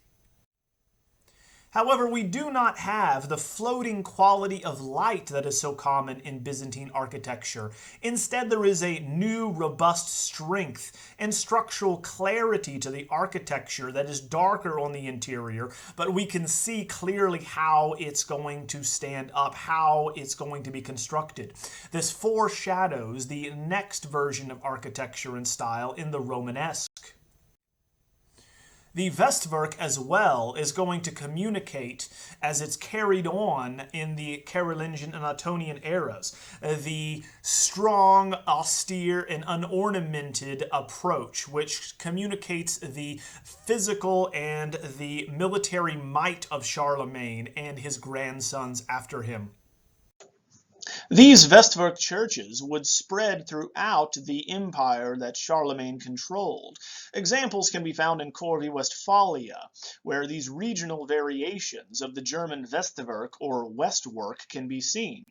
However, we do not have the floating quality of light that is so common in Byzantine architecture. Instead, there is a new, robust strength and structural clarity to the architecture that is darker on the interior, but we can see clearly how it's going to stand up, how it's going to be constructed. This foreshadows the next version of architecture and style in the Romanesque. The Westwerk as well is going to communicate as it's carried on in the Carolingian and Ottonian eras. The strong, austere, and unornamented approach, which communicates the physical and the military might of Charlemagne and his grandsons after him. These Westwerk churches would spread throughout the empire that Charlemagne controlled. Examples can be found in Corvey, Westphalia, where these regional variations of the German Westwerk or Westwork can be seen.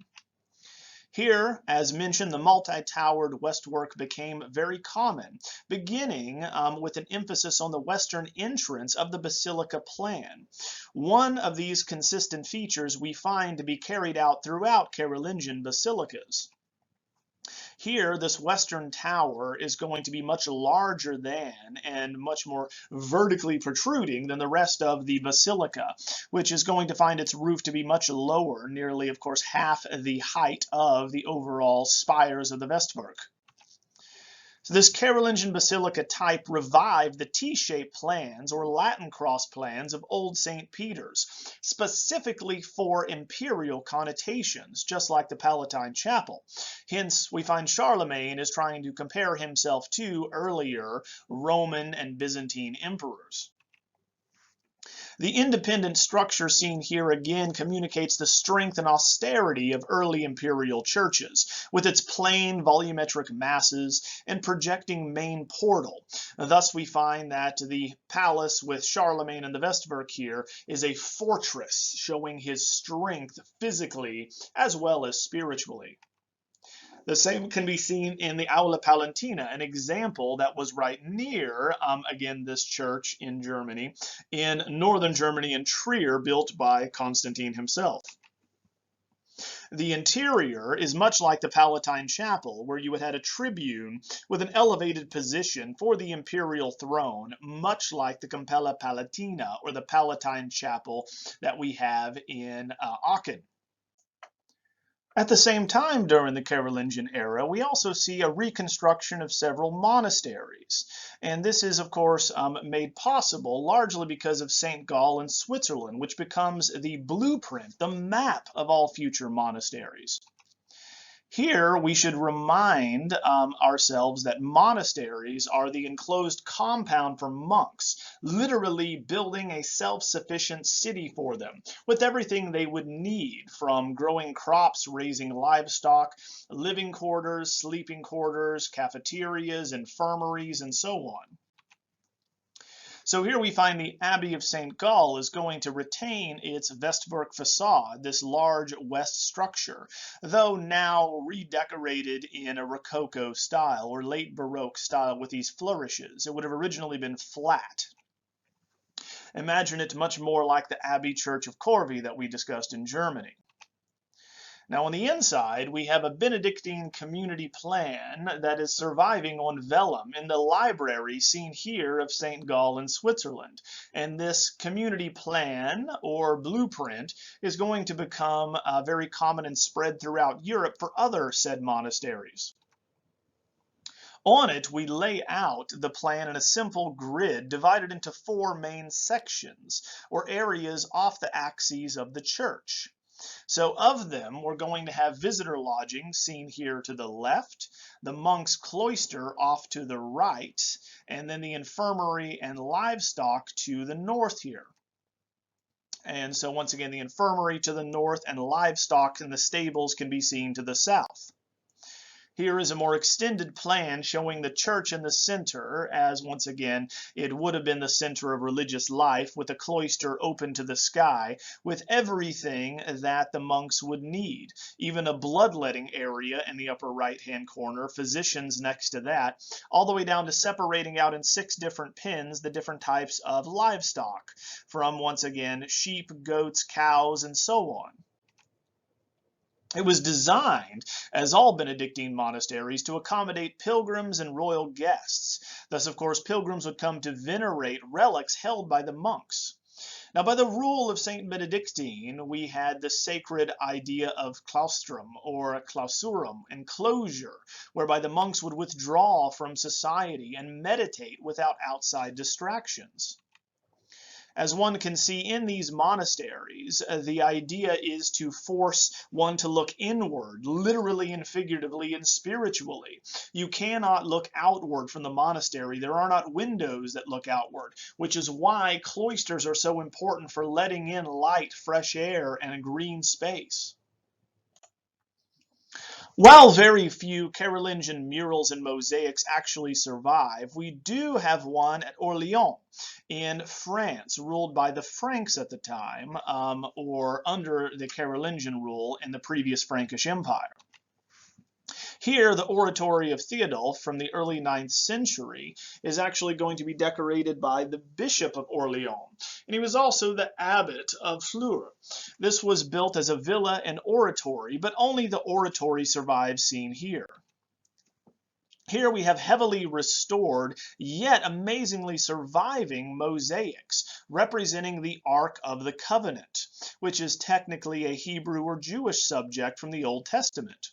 Here, as mentioned, the multi-towered Westwork became very common, beginning with an emphasis on the western entrance of the basilica plan. One of these consistent features we find to be carried out throughout Carolingian basilicas. Here, this western tower is going to be much larger than and much more vertically protruding than the rest of the basilica, which is going to find its roof to be much lower, nearly, of course, half the height of the overall spires of the Westwerk. So this Carolingian basilica type revived the T-shaped plans or Latin cross plans of Old St. Peter's, specifically for imperial connotations, just like the Palatine Chapel. Hence, we find Charlemagne is trying to compare himself to earlier Roman and Byzantine emperors. The independent structure seen here again communicates the strength and austerity of early imperial churches, with its plain volumetric masses and projecting main portal. Thus we find that the palace with Charlemagne and the Westwerk here is a fortress, showing his strength physically as well as spiritually. The same can be seen in the Aula Palentina, an example that was right near, again, this church in Germany, in northern Germany in Trier, built by Constantine himself. The interior is much like the Palatine Chapel, where you would have a tribune with an elevated position for the imperial throne, much like the Cappella Palatina or the Palatine Chapel that we have in Aachen. At the same time, during the Carolingian era, we also see a reconstruction of several monasteries. And this is, of course, made possible largely because of St. Gall in Switzerland, which becomes the blueprint, the map of all future monasteries. Here, we should remind ourselves that monasteries are the enclosed compound for monks, literally building a self-sufficient city for them, with everything they would need, from growing crops, raising livestock, living quarters, sleeping quarters, cafeterias, infirmaries, and so on. So here we find the Abbey of St. Gall is going to retain its Westwerk facade, this large west structure, though now redecorated in a Rococo style or late Baroque style with these flourishes. It would have originally been flat. Imagine it much more like the Abbey Church of Corvey that we discussed in Germany. Now on the inside, we have a Benedictine community plan that is surviving on vellum in the library seen here of St. Gall in Switzerland. And this community plan or blueprint is going to become very common and spread throughout Europe for other said monasteries. On it, we lay out the plan in a simple grid divided into 4 main sections or areas off the axes of the church. So of them, we're going to have visitor lodging seen here to the left, the monk's cloister off to the right, and then the infirmary and livestock to the north here. And so once again, the infirmary to the north and livestock in the stables can be seen to the south. Here is a more extended plan showing the church in the center, as once again it would have been the center of religious life, with a cloister open to the sky, with everything that the monks would need, even a bloodletting area in the upper right-hand corner, physicians next to that, all the way down to separating out in 6 different pens the different types of livestock, from once again sheep, goats, cows, and so on. It was designed, as all Benedictine monasteries, to accommodate pilgrims and royal guests. Thus, of course, pilgrims would come to venerate relics held by the monks. Now, by the rule of St. Benedictine, we had the sacred idea of claustrum or clausurum, enclosure, whereby the monks would withdraw from society and meditate without outside distractions. As one can see in these monasteries, the idea is to force one to look inward, literally and figuratively and spiritually. You cannot look outward from the monastery. There are not windows that look outward, which is why cloisters are so important for letting in light, fresh air, and a green space. While very few Carolingian murals and mosaics actually survive, we do have one at Orléans in France, ruled by the Franks at the time, or under the Carolingian rule in the previous Frankish Empire. Here, the oratory of Theodulf from the early 9th century is actually going to be decorated by the Bishop of Orléans, and he was also the abbot of Fleurs. This was built as a villa and oratory, but only the oratory survives seen here. Here we have heavily restored, yet amazingly surviving mosaics representing the Ark of the Covenant, which is technically a Hebrew or Jewish subject from the Old Testament.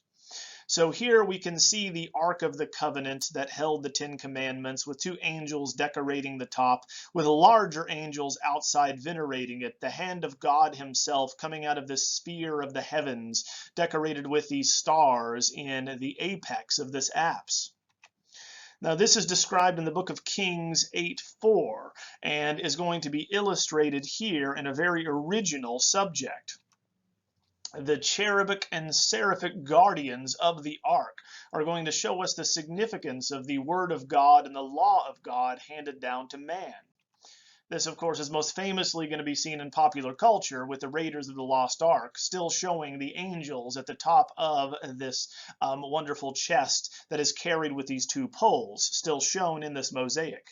So here we can see the Ark of the Covenant that held the 10 Commandments, with 2 angels decorating the top, with larger angels outside venerating it, the hand of God himself coming out of the sphere of the heavens, decorated with these stars in the apex of this apse. Now, this is described in the book of Kings 8:4 and is going to be illustrated here in a very original subject. The cherubic and seraphic guardians of the ark are going to show us the significance of the word of God and the law of God handed down to man. This, of course, is most famously going to be seen in popular culture with the Raiders of the Lost Ark, still showing the angels at the top of this wonderful chest that is carried with these 2 poles, still shown in this mosaic.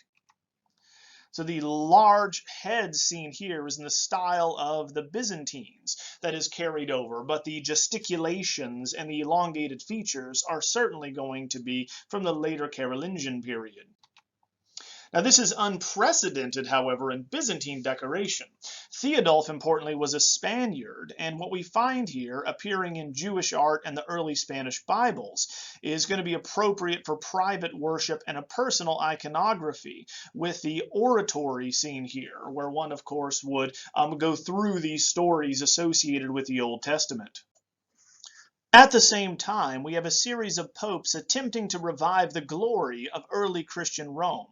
So the large head seen here is in the style of the Byzantines that is carried over, but the gesticulations and the elongated features are certainly going to be from the later Carolingian period. Now, this is unprecedented, however, in Byzantine decoration. Theodulf, importantly, was a Spaniard, and what we find here, appearing in Jewish art and the early Spanish Bibles, is going to be appropriate for private worship and a personal iconography, with the oratory seen here, where one, of course, would go through these stories associated with the Old Testament. At the same time, we have a series of popes attempting to revive the glory of early Christian Rome.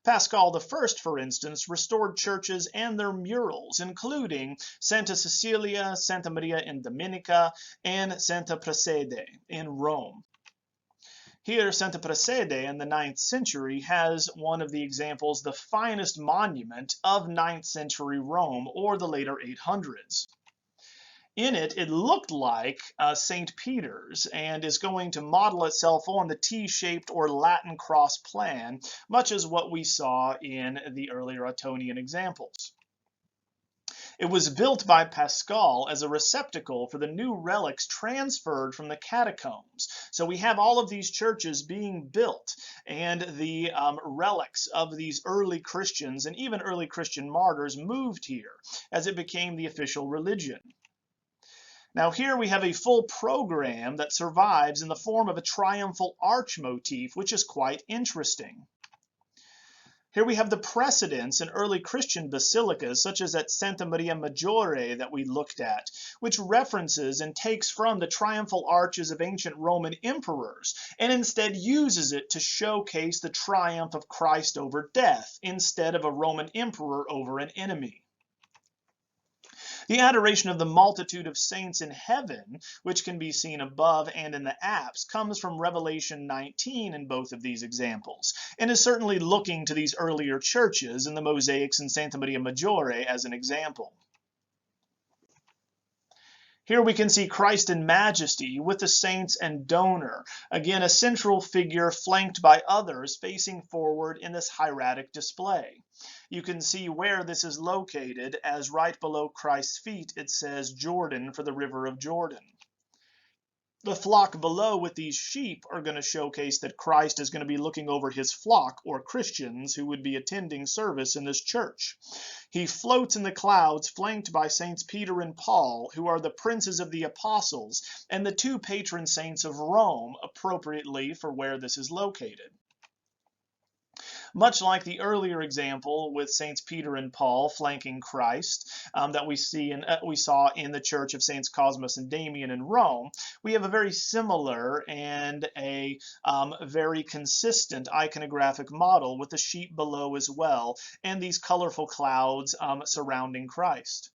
Paschal I, for instance, restored churches and their murals, including Santa Cecilia, Santa Maria in Dominica, and Santa Prassede in Rome. Here, Santa Prassede in the 9th century has one of the examples, the finest monument of 9th century Rome, or the later 800s. In it, it looked like St. Peter's and is going to model itself on the T-shaped or Latin cross plan, much as what we saw in the earlier Ottonian examples. It was built by Paschal as a receptacle for the new relics transferred from the catacombs. So we have all of these churches being built, and the relics of these early Christians and even early Christian martyrs moved here as it became the official religion. Now here we have a full program that survives in the form of a triumphal arch motif, which is quite interesting. Here we have the precedents in early Christian basilicas, such as at Santa Maria Maggiore that we looked at, which references and takes from the triumphal arches of ancient Roman emperors, and instead uses it to showcase the triumph of Christ over death, instead of a Roman emperor over an enemy. The adoration of the multitude of saints in heaven, which can be seen above and in the apse, comes from Revelation 19 in both of these examples, and is certainly looking to these earlier churches in the mosaics in Santa Maria Maggiore as an example. Here we can see Christ in majesty with the saints and donor, again a central figure flanked by others facing forward in this hieratic display. You can see where this is located, as right below Christ's feet it says Jordan for the river of Jordan. The flock below with these sheep are going to showcase that Christ is going to be looking over his flock, or Christians, who would be attending service in this church. He floats in the clouds, flanked by Saints Peter and Paul, who are the princes of the apostles, and the two patron saints of Rome, appropriately for where this is located. Much like the earlier example with Saints Peter and Paul flanking Christ that we saw in the Church of Saints Cosmas and Damian in Rome, we have a very similar and a very consistent iconographic model with the sheep below as well, and these colorful clouds surrounding Christ.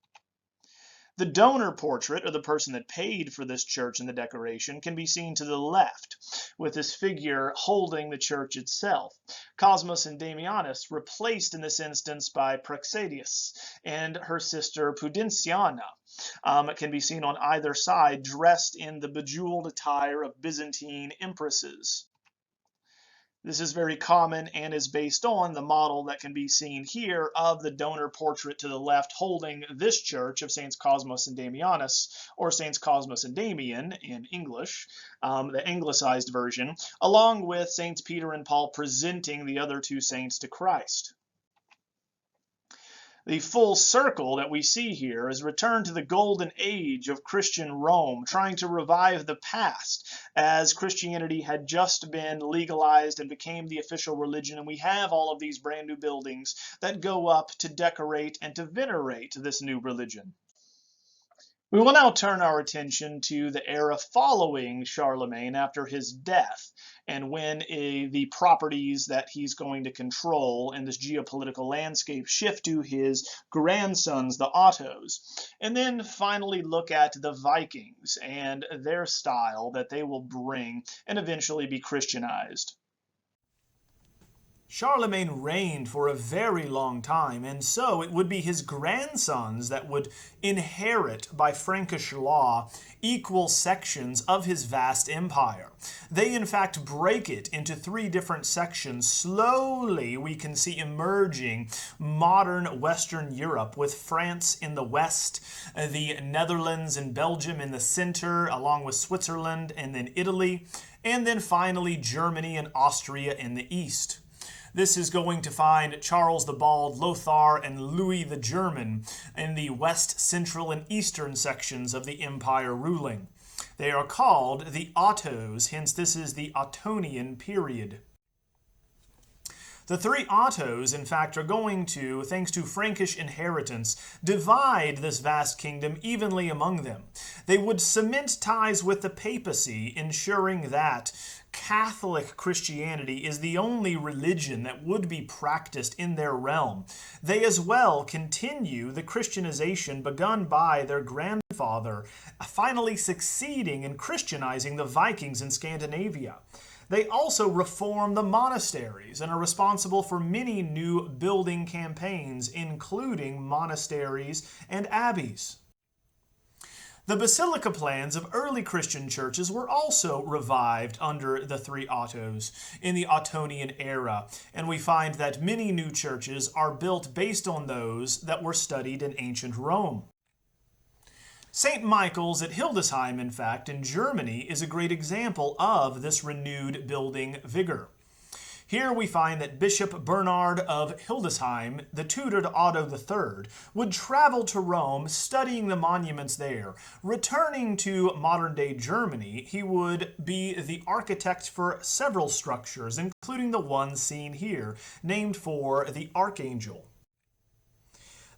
The donor portrait, or the person that paid for this church in the decoration, can be seen to the left, with this figure holding the church itself. Cosmas and Damianus replaced in this instance by Praxedius and her sister Pudentiana can be seen on either side, dressed in the bejeweled attire of Byzantine empresses. This is very common and is based on the model that can be seen here of the donor portrait to the left holding this church of Saints Cosmas and Damianus, or Saints Cosmas and Damian in English, the anglicized version, along with Saints Peter and Paul presenting the other two saints to Christ. The full circle that we see here is returned to the golden age of Christian Rome, trying to revive the past, as Christianity had just been legalized and became the official religion, and we have all of these brand new buildings that go up to decorate and to venerate this new religion. We will now turn our attention to the era following Charlemagne after his death, and when the properties that he's going to control in this geopolitical landscape shift to his grandsons, the Ottos, and then finally look at the Vikings and their style that they will bring and eventually be Christianized. Charlemagne reigned for a very long time, and so it would be his grandsons that would inherit by Frankish law equal sections of his vast empire. They in fact break it into three different sections. Slowly we can see emerging modern Western Europe, with France in the west, the Netherlands and Belgium in the center, along with Switzerland and then Italy, and then finally Germany and Austria in the east. This is going to find Charles the Bald, Lothar, and Louis the German in the west, central, and eastern sections of the empire ruling. They are called the Ottos, hence this is the Ottonian period. The three Ottos, in fact, are going to, thanks to Frankish inheritance, divide this vast kingdom evenly among them. They would cement ties with the papacy, ensuring that Catholic Christianity is the only religion that would be practiced in their realm. They as well continue the Christianization begun by their grandfather, finally succeeding in Christianizing the Vikings in Scandinavia. They also reform the monasteries and are responsible for many new building campaigns, including monasteries and abbeys. The basilica plans of early Christian churches were also revived under the three Ottos in the Ottonian era, and we find that many new churches are built based on those that were studied in ancient Rome. St. Michael's at Hildesheim, in fact, in Germany, is a great example of this renewed building vigor. Here we find that Bishop Bernard of Hildesheim, the tutor to Otto III, would travel to Rome studying the monuments there. Returning to modern-day Germany, he would be the architect for several structures, including the one seen here, named for the Archangel.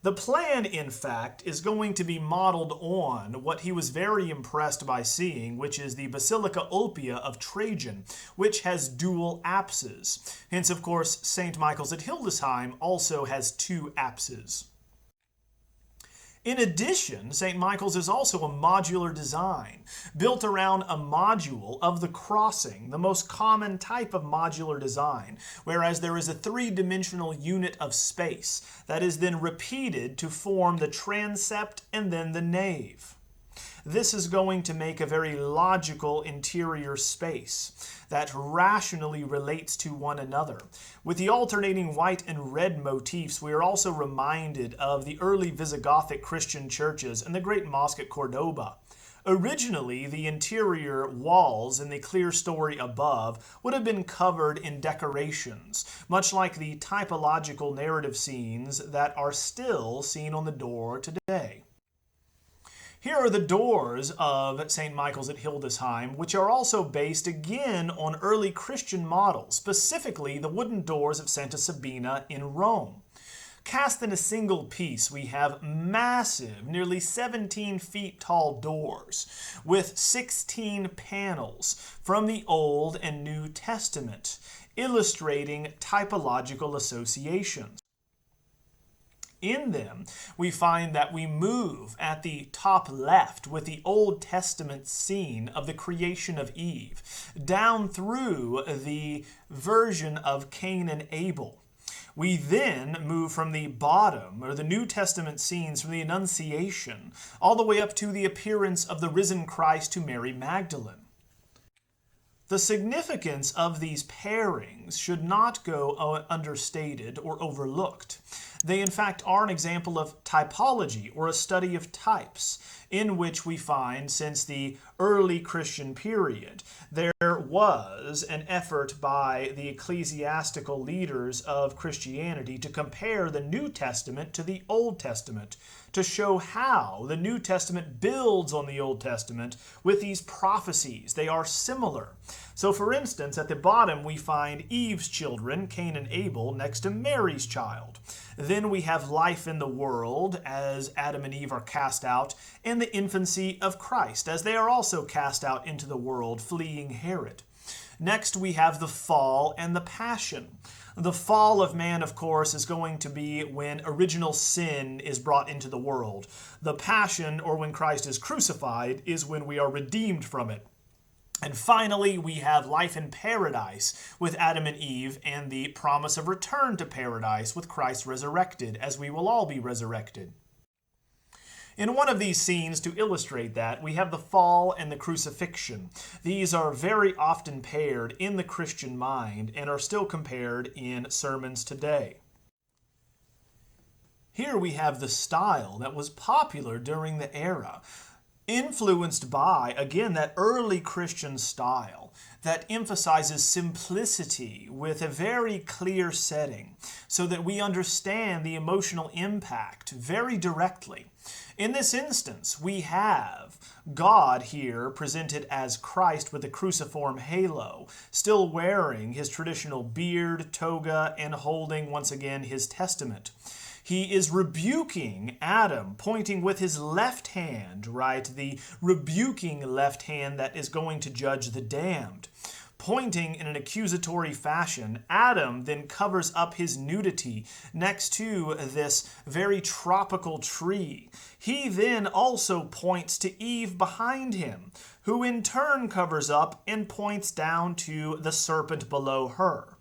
The plan, in fact, is going to be modeled on what he was very impressed by seeing, which is the Basilica Oppia of Trajan, which has dual apses. Hence, of course, St. Michael's at Hildesheim also has two apses. In addition, St. Michael's is also a modular design, built around a module of the crossing, the most common type of modular design, whereas there is a three-dimensional unit of space that is then repeated to form the transept and then the nave. This is going to make a very logical interior space that rationally relates to one another. With the alternating white and red motifs, we are also reminded of the early Visigothic Christian churches and the great mosque at Cordoba. Originally, the interior walls in the clear story above would have been covered in decorations, much like the typological narrative scenes that are still seen on the door today. Here are the doors of St. Michael's at Hildesheim, which are also based again on early Christian models, specifically the wooden doors of Santa Sabina in Rome. Cast in a single piece, we have massive, nearly 17 feet tall doors with 16 panels from the Old and New Testament, illustrating typological associations. In them, we find that we move at the top left with the Old Testament scene of the creation of Eve, down through the version of Cain and Abel. We then move from the bottom, or the New Testament scenes from the Annunciation, all the way up to the appearance of the risen Christ to Mary Magdalene. The significance of these pairings should not go understated or overlooked. They, in fact, are an example of typology, or a study of types, in which we find, since the early Christian period, there was an effort by the ecclesiastical leaders of Christianity to compare the New Testament to the Old Testament, to show how the New Testament builds on the Old Testament with these prophecies. They are similar. So, for instance, at the bottom we find Eve's children, Cain and Abel, next to Mary's child. Then we have life in the world as Adam and Eve are cast out, and the infancy of Christ as they are also cast out into the world, fleeing Herod. Next we have the fall and the passion. The fall of man, of course, is going to be when original sin is brought into the world. The passion, or when Christ is crucified, is when we are redeemed from it. And finally, we have life in paradise with Adam and Eve, and the promise of return to paradise with Christ resurrected, as we will all be resurrected. In one of these scenes, to illustrate that, we have the fall and the crucifixion. These are very often paired in the Christian mind and are still compared in sermons today. Here we have the style that was popular during the era, influenced by, again, that early Christian style that emphasizes simplicity with a very clear setting so that we understand the emotional impact very directly. In this instance, we have God here presented as Christ with a cruciform halo, still wearing his traditional beard, toga, and holding once again his testament. He is rebuking Adam, pointing with his left hand, right? The rebuking left hand that is going to judge the damned. Pointing in an accusatory fashion, Adam then covers up his nudity next to this very tropical tree. He then also points to Eve behind him, who in turn covers up and points down to the serpent below her.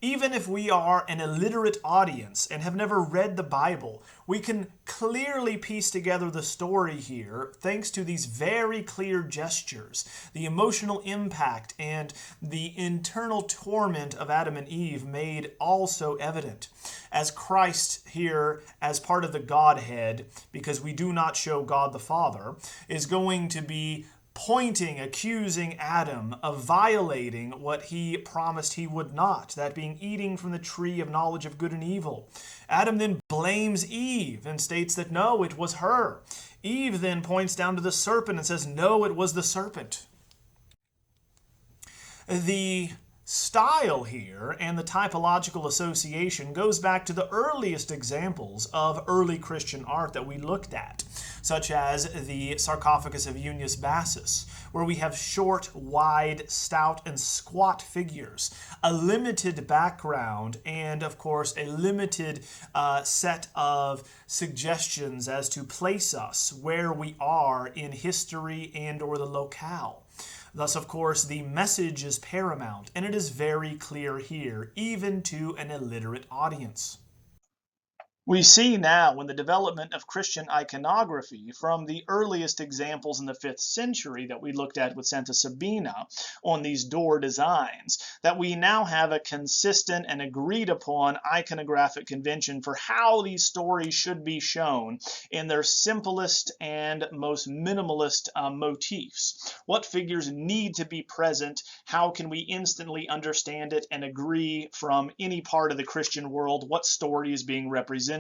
Even if we are an illiterate audience and have never read the Bible, we can clearly piece together the story here thanks to these very clear gestures, the emotional impact and the internal torment of Adam and Eve made also evident. As Christ here, as part of the Godhead, because we do not show God the Father, is going to be pointing, accusing Adam of violating what he promised he would not, that being eating from the tree of knowledge of good and evil. Adam then blames Eve and states that no, it was her. Eve then points down to the serpent and says, no, it was the serpent. The Style here and the typological association goes back to the earliest examples of early Christian art that we looked at, such as the sarcophagus of Unius Bassus, where we have short, wide, stout, and squat figures, a limited background, and of course a limited set of suggestions as to place us where we are in history and or the locale. Thus, of course, the message is paramount, and it is very clear here, even to an illiterate audience. We see now in the development of Christian iconography, from the earliest examples in the 5th century that we looked at with Santa Sabina on these door designs, that we now have a consistent and agreed upon iconographic convention for how these stories should be shown in their simplest and most minimalist motifs. What figures need to be present? How can we instantly understand it and agree from any part of the Christian world what story is being represented?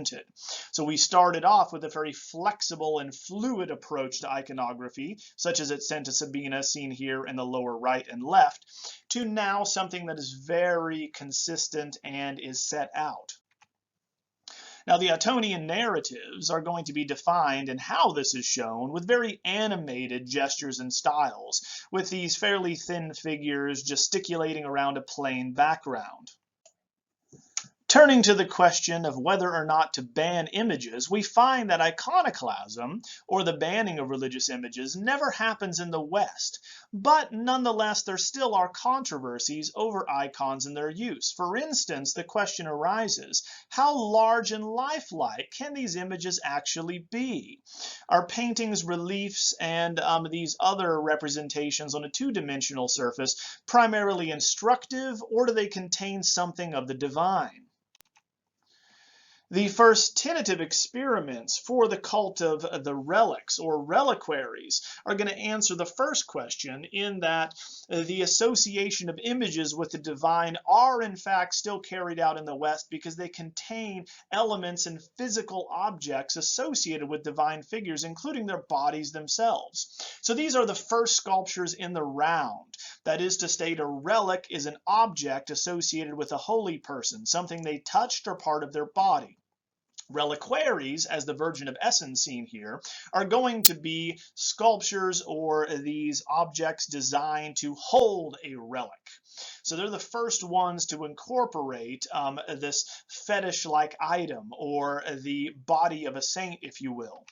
So we started off with a very flexible and fluid approach to iconography, such as at Santa Sabina, seen here in the lower right and left, to now something that is very consistent and is set out. Now, the Ottonian narratives are going to be defined in how this is shown with very animated gestures and styles, with these fairly thin figures gesticulating around a plain background. Turning to the question of whether or not to ban images, we find that iconoclasm, or the banning of religious images, never happens in the West. But nonetheless, there still are controversies over icons and their use. For instance, the question arises, how large and lifelike can these images actually be? Are paintings, reliefs, and these other representations on a two-dimensional surface primarily instructive, or do they contain something of the divine? The first tentative experiments for the cult of the relics or reliquaries are going to answer the first question, in that the association of images with the divine are in fact still carried out in the West because they contain elements and physical objects associated with divine figures, including their bodies themselves. So these are the first sculptures in the round. That is to state, a relic is an object associated with a holy person, something they touched or part of their body. Reliquaries, as the Virgin of Essen seen here, are going to be sculptures or these objects designed to hold a relic. So they're the first ones to incorporate this fetish-like item, or the body of a saint, if you will.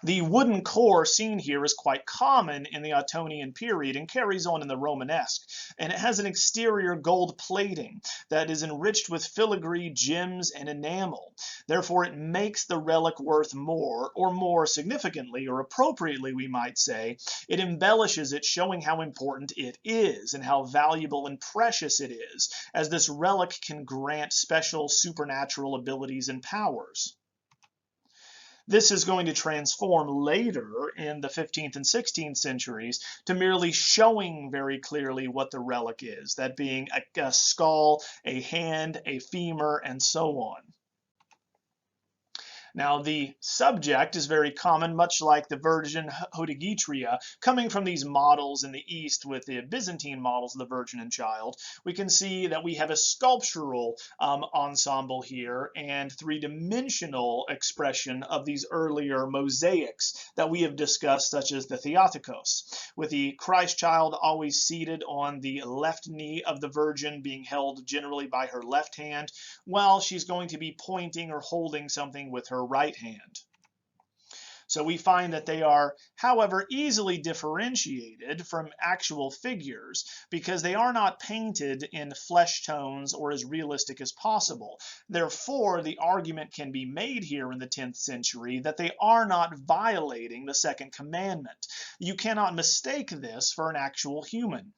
The wooden core seen here is quite common in the Ottonian period and carries on in the Romanesque, and it has an exterior gold plating that is enriched with filigree, gems, and enamel. Therefore, it makes the relic worth more, or more significantly, or appropriately, we might say, it embellishes it, showing how important it is and how valuable and precious it is, as this relic can grant special supernatural abilities and powers. This is going to transform later in the 15th and 16th centuries to merely showing very clearly what the relic is, that being a skull, a hand, a femur, and so on. Now, the subject is very common, much like the Virgin Hodegetria, coming from these models in the East with the Byzantine models of the Virgin and Child. We can see that we have a sculptural ensemble here and three-dimensional expression of these earlier mosaics that we have discussed, such as the Theotokos, with the Christ child always seated on the left knee of the Virgin, being held generally by her left hand, while she's going to be pointing or holding something with her right hand. So we find that they are, however, easily differentiated from actual figures because they are not painted in flesh tones or as realistic as possible. Therefore, the argument can be made here in the 10th century that they are not violating the second commandment. You cannot mistake this for an actual human.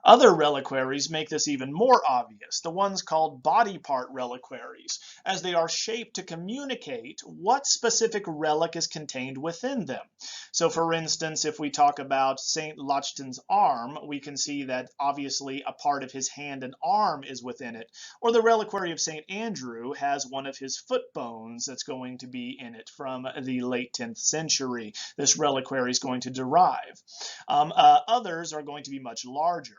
Other reliquaries make this even more obvious, the ones called body part reliquaries, as they are shaped to communicate what specific relic is contained within them. So for instance, if we talk about St. Lachton's arm, we can see that obviously a part of his hand and arm is within it, or the reliquary of St. Andrew has one of his foot bones that's going to be in it from the late 10th century. This reliquary is going to derive. Others are going to be much larger.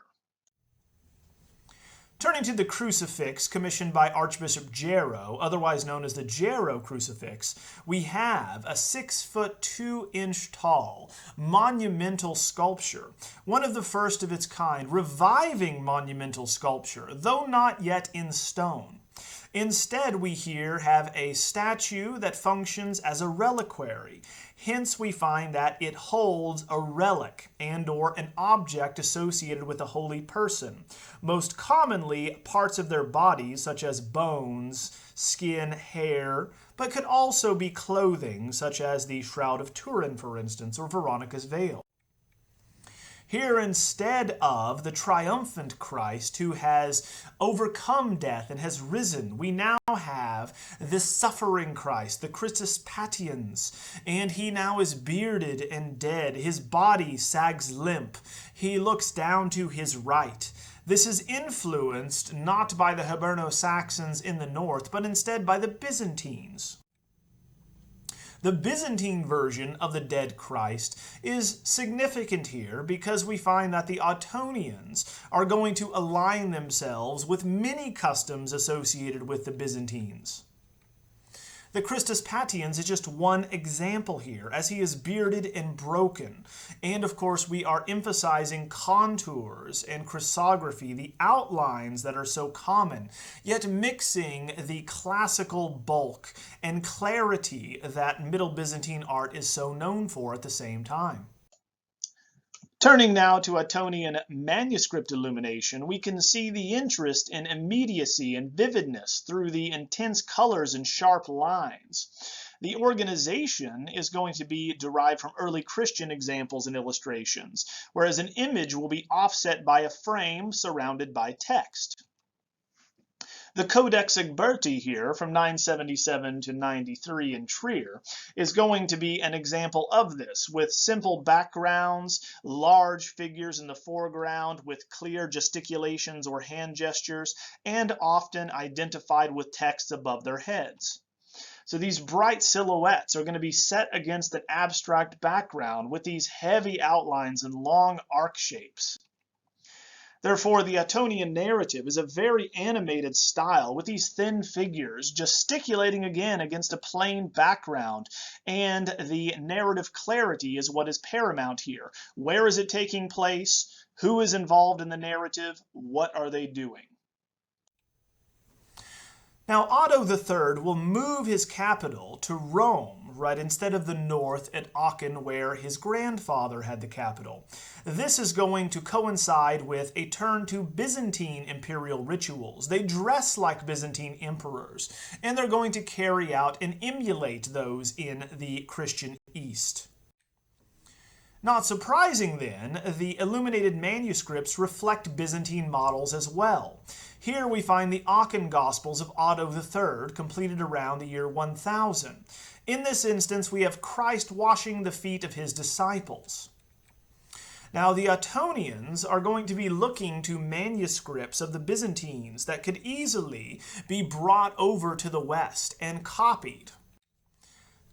Turning to the crucifix commissioned by Archbishop Gero, otherwise known as the Gero crucifix, we have a 6-foot 2-inch tall monumental sculpture, one of the first of its kind, reviving monumental sculpture, though not yet in stone. Instead, we here have a statue that functions as a reliquary. Hence, we find that it holds a relic and/or an object associated with a holy person, most commonly parts of their bodies such as bones, skin, hair, but could also be clothing such as the Shroud of Turin, for instance, or Veronica's veil. Here, instead of the triumphant Christ who has overcome death and has risen, we now have the suffering Christ, the Christus Patiens, and he now is bearded and dead. His body sags limp. He looks down to his right. This is influenced not by the Hiberno-Saxons in the north, but instead by the Byzantines. The Byzantine version of the dead Christ is significant here because we find that the Ottonians are going to align themselves with many customs associated with the Byzantines. The Christus Patiens is just one example here, as he is bearded and broken. And of course, we are emphasizing contours and chrysography, the outlines that are so common, yet mixing the classical bulk and clarity that Middle Byzantine art is so known for at the same time. Turning now to Ottonian manuscript illumination, we can see the interest in immediacy and vividness through the intense colors and sharp lines. The organization is going to be derived from early Christian examples and illustrations, whereas an image will be offset by a frame surrounded by text. The Codex Egberti here, from 977 to 93 in Trier, is going to be an example of this, with simple backgrounds, large figures in the foreground with clear gesticulations or hand gestures, and often identified with text above their heads. So these bright silhouettes are going to be set against an abstract background with these heavy outlines and long arc shapes. Therefore, the Ottonian narrative is a very animated style with these thin figures gesticulating again against a plain background, and the narrative clarity is what is paramount here. Where is it taking place? Who is involved in the narrative? What are they doing? Now, Otto III will move his capital to Rome, right, instead of the north at Aachen, where his grandfather had the capital. This is going to coincide with a turn to Byzantine imperial rituals. They dress like Byzantine emperors, and they're going to carry out and emulate those in the Christian East. Not surprising then, the illuminated manuscripts reflect Byzantine models as well. Here we find the Aachen Gospels of Otto III, completed around the year 1000. In this instance, we have Christ washing the feet of his disciples. Now, the Ottonians are going to be looking to manuscripts of the Byzantines that could easily be brought over to the West and copied.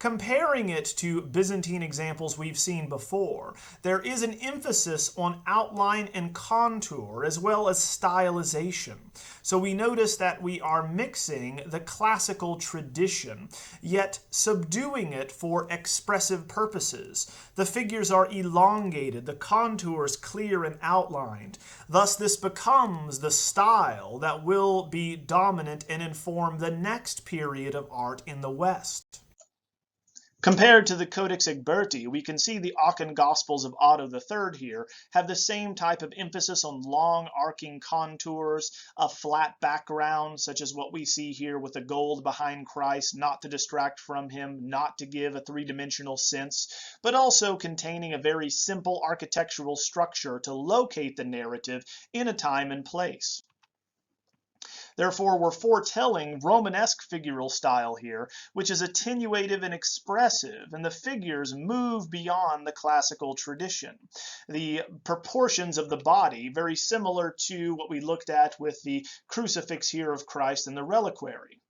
Comparing it to Byzantine examples we've seen before, there is an emphasis on outline and contour as well as stylization. So we notice that we are mixing the classical tradition, yet subduing it for expressive purposes. The figures are elongated, the contours clear and outlined. Thus, this becomes the style that will be dominant and inform the next period of art in the West. Compared to the Codex Egberti, we can see the Aachen Gospels of Otto III here have the same type of emphasis on long arcing contours, a flat background, such as what we see here with the gold behind Christ, not to distract from him, not to give a three-dimensional sense, but also containing a very simple architectural structure to locate the narrative in a time and place. Therefore, we're foretelling Romanesque figural style here, which is attenuative and expressive, and the figures move beyond the classical tradition. The proportions of the body, very similar to what we looked at with the crucifix here of Christ and the reliquary.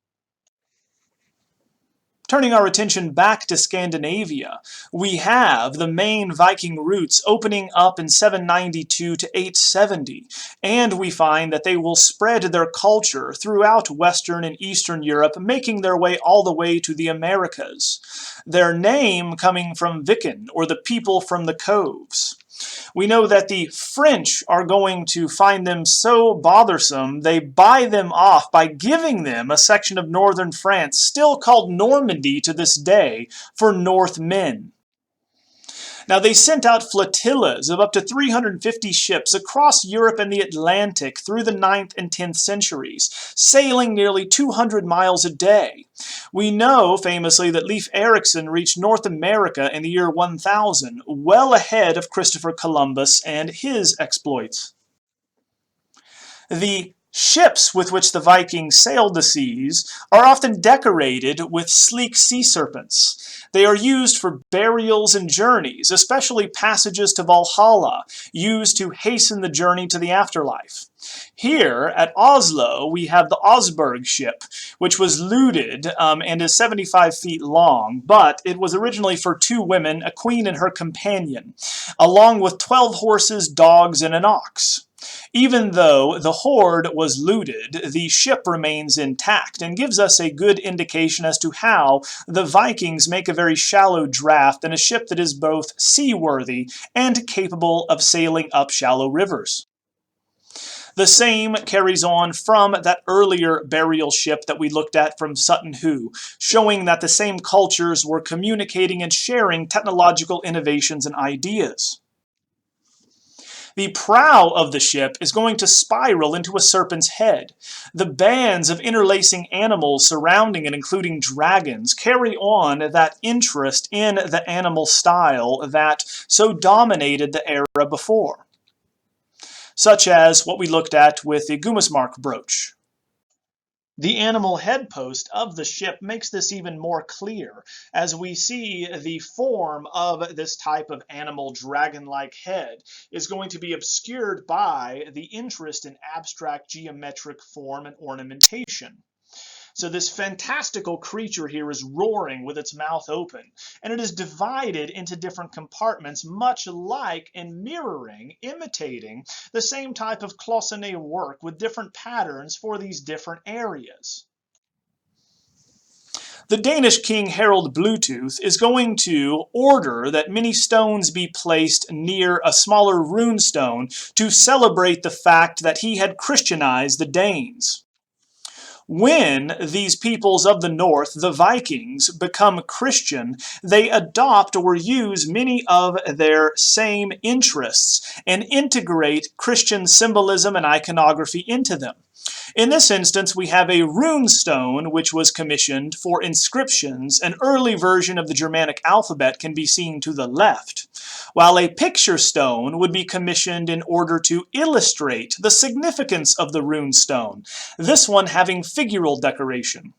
Turning our attention back to Scandinavia, we have the main Viking routes opening up in 792 to 870, and we find that they will spread their culture throughout Western and Eastern Europe, making their way all the way to the Americas. Their name coming from Viking, or the people from the coves. We know that the French are going to find them so bothersome, they buy them off by giving them a section of northern France, still called Normandy to this day, for Northmen. Now, they sent out flotillas of up to 350 ships across Europe and the Atlantic through the 9th and 10th centuries, sailing nearly 200 miles a day. We know, famously, that Leif Erikson reached North America in the year 1000, well ahead of Christopher Columbus and his exploits. The ships with which the Vikings sailed the seas are often decorated with sleek sea serpents. They are used for burials and journeys, especially passages to Valhalla, used to hasten the journey to the afterlife. Here at Oslo, we have the Osberg ship, which was looted and is 75 feet long, but it was originally for 2 women, a queen and her companion, along with 12 horses, dogs, and an ox. Even though the hoard was looted, the ship remains intact and gives us a good indication as to how the Vikings make a very shallow draft in a ship that is both seaworthy and capable of sailing up shallow rivers. The same carries on from that earlier burial ship that we looked at from Sutton Hoo, showing that the same cultures were communicating and sharing technological innovations and ideas. The prow of the ship is going to spiral into a serpent's head. The bands of interlacing animals surrounding it, including dragons, carry on that interest in the animal style that so dominated the era before, such as what we looked at with the Gummismark brooch. The animal head post of the ship makes this even more clear, as we see the form of this type of animal dragon-like head is going to be obscured by the interest in abstract geometric form and ornamentation. So this fantastical creature here is roaring with its mouth open, and it is divided into different compartments, much like and mirroring, imitating the same type of cloisonné work with different patterns for these different areas. The Danish king Harald Bluetooth is going to order that many stones be placed near a smaller rune stone to celebrate the fact that he had Christianized the Danes. When these peoples of the north, the Vikings, become Christian, they adopt or use many of their same interests and integrate Christian symbolism and iconography into them. In this instance, we have a rune stone which was commissioned for inscriptions. An early version of the Germanic alphabet can be seen to the left, while a picture stone would be commissioned in order to illustrate the significance of the rune stone, this one having figural decoration.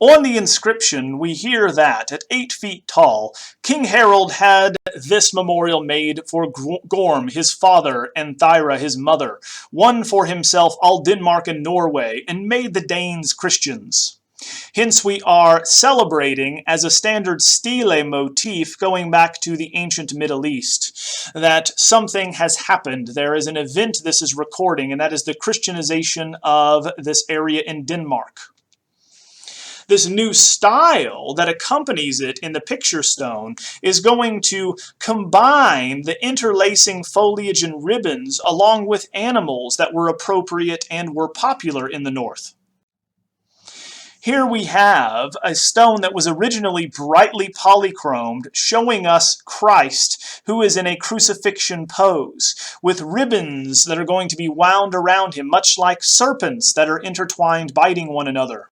On the inscription, we hear that, at 8 feet tall, King Harald had this memorial made for Gorm, his father, and Thyra, his mother, one for himself, all Denmark and Norway, and made the Danes Christians. Hence we are celebrating as a standard stele motif going back to the ancient Middle East, that something has happened. There is an event this is recording, and that is the Christianization of this area in Denmark. This new style that accompanies it in the picture stone is going to combine the interlacing foliage and ribbons along with animals that were appropriate and were popular in the north. Here we have a stone that was originally brightly polychromed, showing us Christ, who is in a crucifixion pose, with ribbons that are going to be wound around him, much like serpents that are intertwined, biting one another.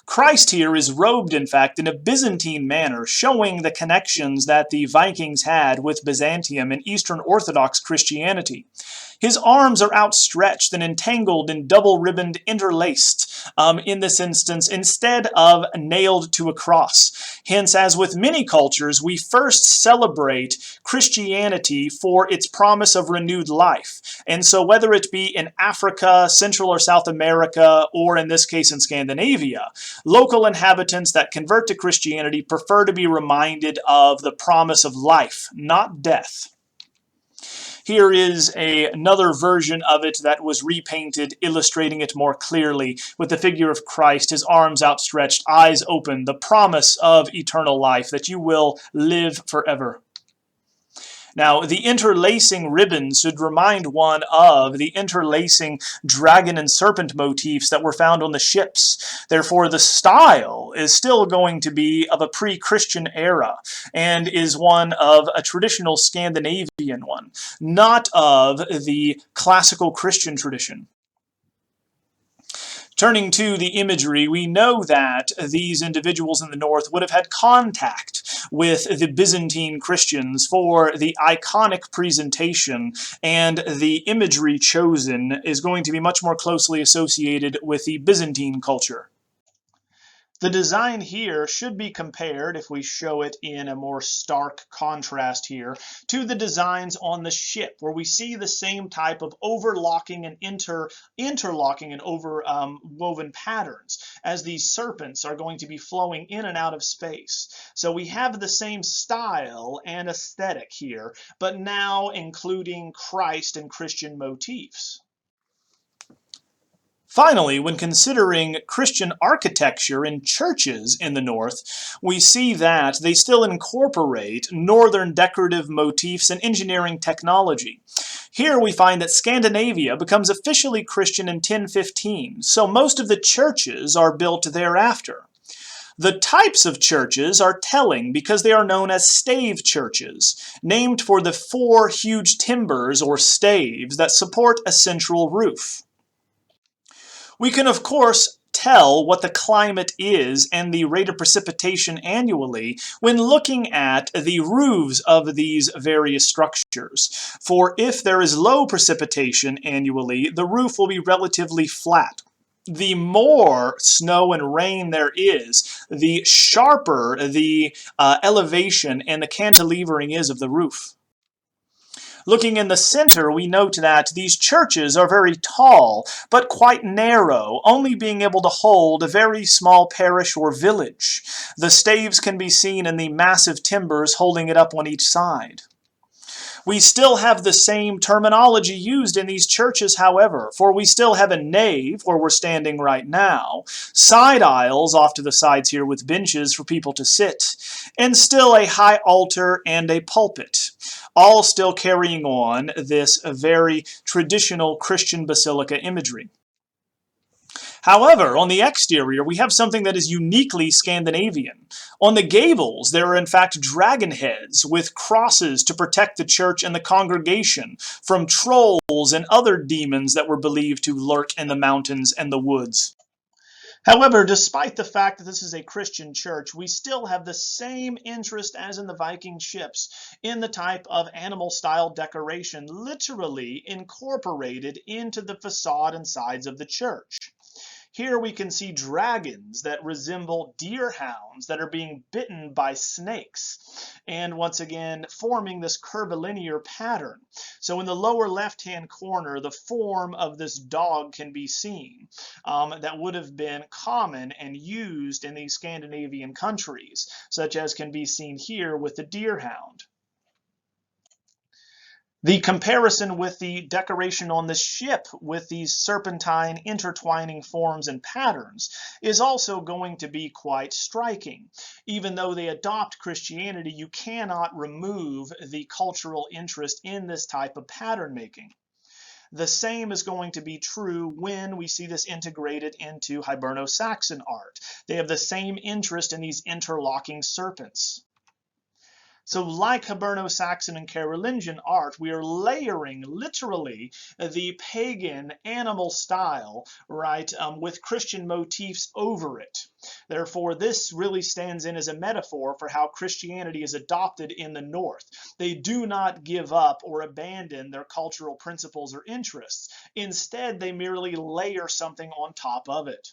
Christ here is robed, in fact, in a Byzantine manner, showing the connections that the Vikings had with Byzantium and Eastern Orthodox Christianity. His arms are outstretched and entangled and double-ribboned, interlaced, in this instance, instead of nailed to a cross. Hence, as with many cultures, we first celebrate Christianity for its promise of renewed life. And so whether it be in Africa, Central or South America, or in this case in Scandinavia, local inhabitants that convert to Christianity prefer to be reminded of the promise of life, not death. Here is another version of it that was repainted, illustrating it more clearly, with the figure of Christ, his arms outstretched, eyes open, the promise of eternal life, that you will live forever. Now, the interlacing ribbons should remind one of the interlacing dragon and serpent motifs that were found on the ships. Therefore, the style is still going to be of a pre-Christian era and is one of a traditional Scandinavian one, not of the classical Christian tradition. Turning to the imagery, we know that these individuals in the north would have had contact with the Byzantine Christians for the iconic presentation, and the imagery chosen is going to be much more closely associated with the Byzantine culture. The design here should be compared, if we show it in a more stark contrast here, to the designs on the ship, where we see the same type of overlocking and interlocking and woven patterns, as these serpents are going to be flowing in and out of space. So we have the same style and aesthetic here, but now including Christ and Christian motifs. Finally, when considering Christian architecture in churches in the north, we see that they still incorporate northern decorative motifs and engineering technology. Here we find that Scandinavia becomes officially Christian in 1015, so most of the churches are built thereafter. The types of churches are telling because they are known as stave churches, named for the 4 huge timbers or staves that support a central roof. We can, of course, tell what the climate is and the rate of precipitation annually when looking at the roofs of these various structures. For if there is low precipitation annually, the roof will be relatively flat. The more snow and rain there is, the sharper the elevation and the cantilevering is of the roof. Looking in the center, we note that these churches are very tall, but quite narrow, only being able to hold a very small parish or village. The staves can be seen in the massive timbers holding it up on each side. We still have the same terminology used in these churches, however, for we still have a nave, where we're standing right now, side aisles off to the sides here with benches for people to sit, and still a high altar and a pulpit, all still carrying on this very traditional Christian basilica imagery. However, on the exterior, we have something that is uniquely Scandinavian. On the gables, there are in fact dragon heads with crosses to protect the church and the congregation from trolls and other demons that were believed to lurk in the mountains and the woods. However, despite the fact that this is a Christian church, we still have the same interest as in the Viking ships in the type of animal-style decoration literally incorporated into the facade and sides of the church. Here we can see dragons that resemble deer hounds that are being bitten by snakes, and once again forming this curvilinear pattern. So in the lower left-hand corner, the form of this dog can be seen that would have been common and used in these Scandinavian countries, such as can be seen here with the deer hound. The comparison with the decoration on the ship with these serpentine intertwining forms and patterns is also going to be quite striking. Even though they adopt Christianity, you cannot remove the cultural interest in this type of pattern making. The same is going to be true when we see this integrated into Hiberno-Saxon art. They have the same interest in these interlocking serpents. So like Hiberno-Saxon and Carolingian art, we are layering literally the pagan animal style, right, with Christian motifs over it. Therefore, this really stands in as a metaphor for how Christianity is adopted in the North. They do not give up or abandon their cultural principles or interests. Instead, they merely layer something on top of it.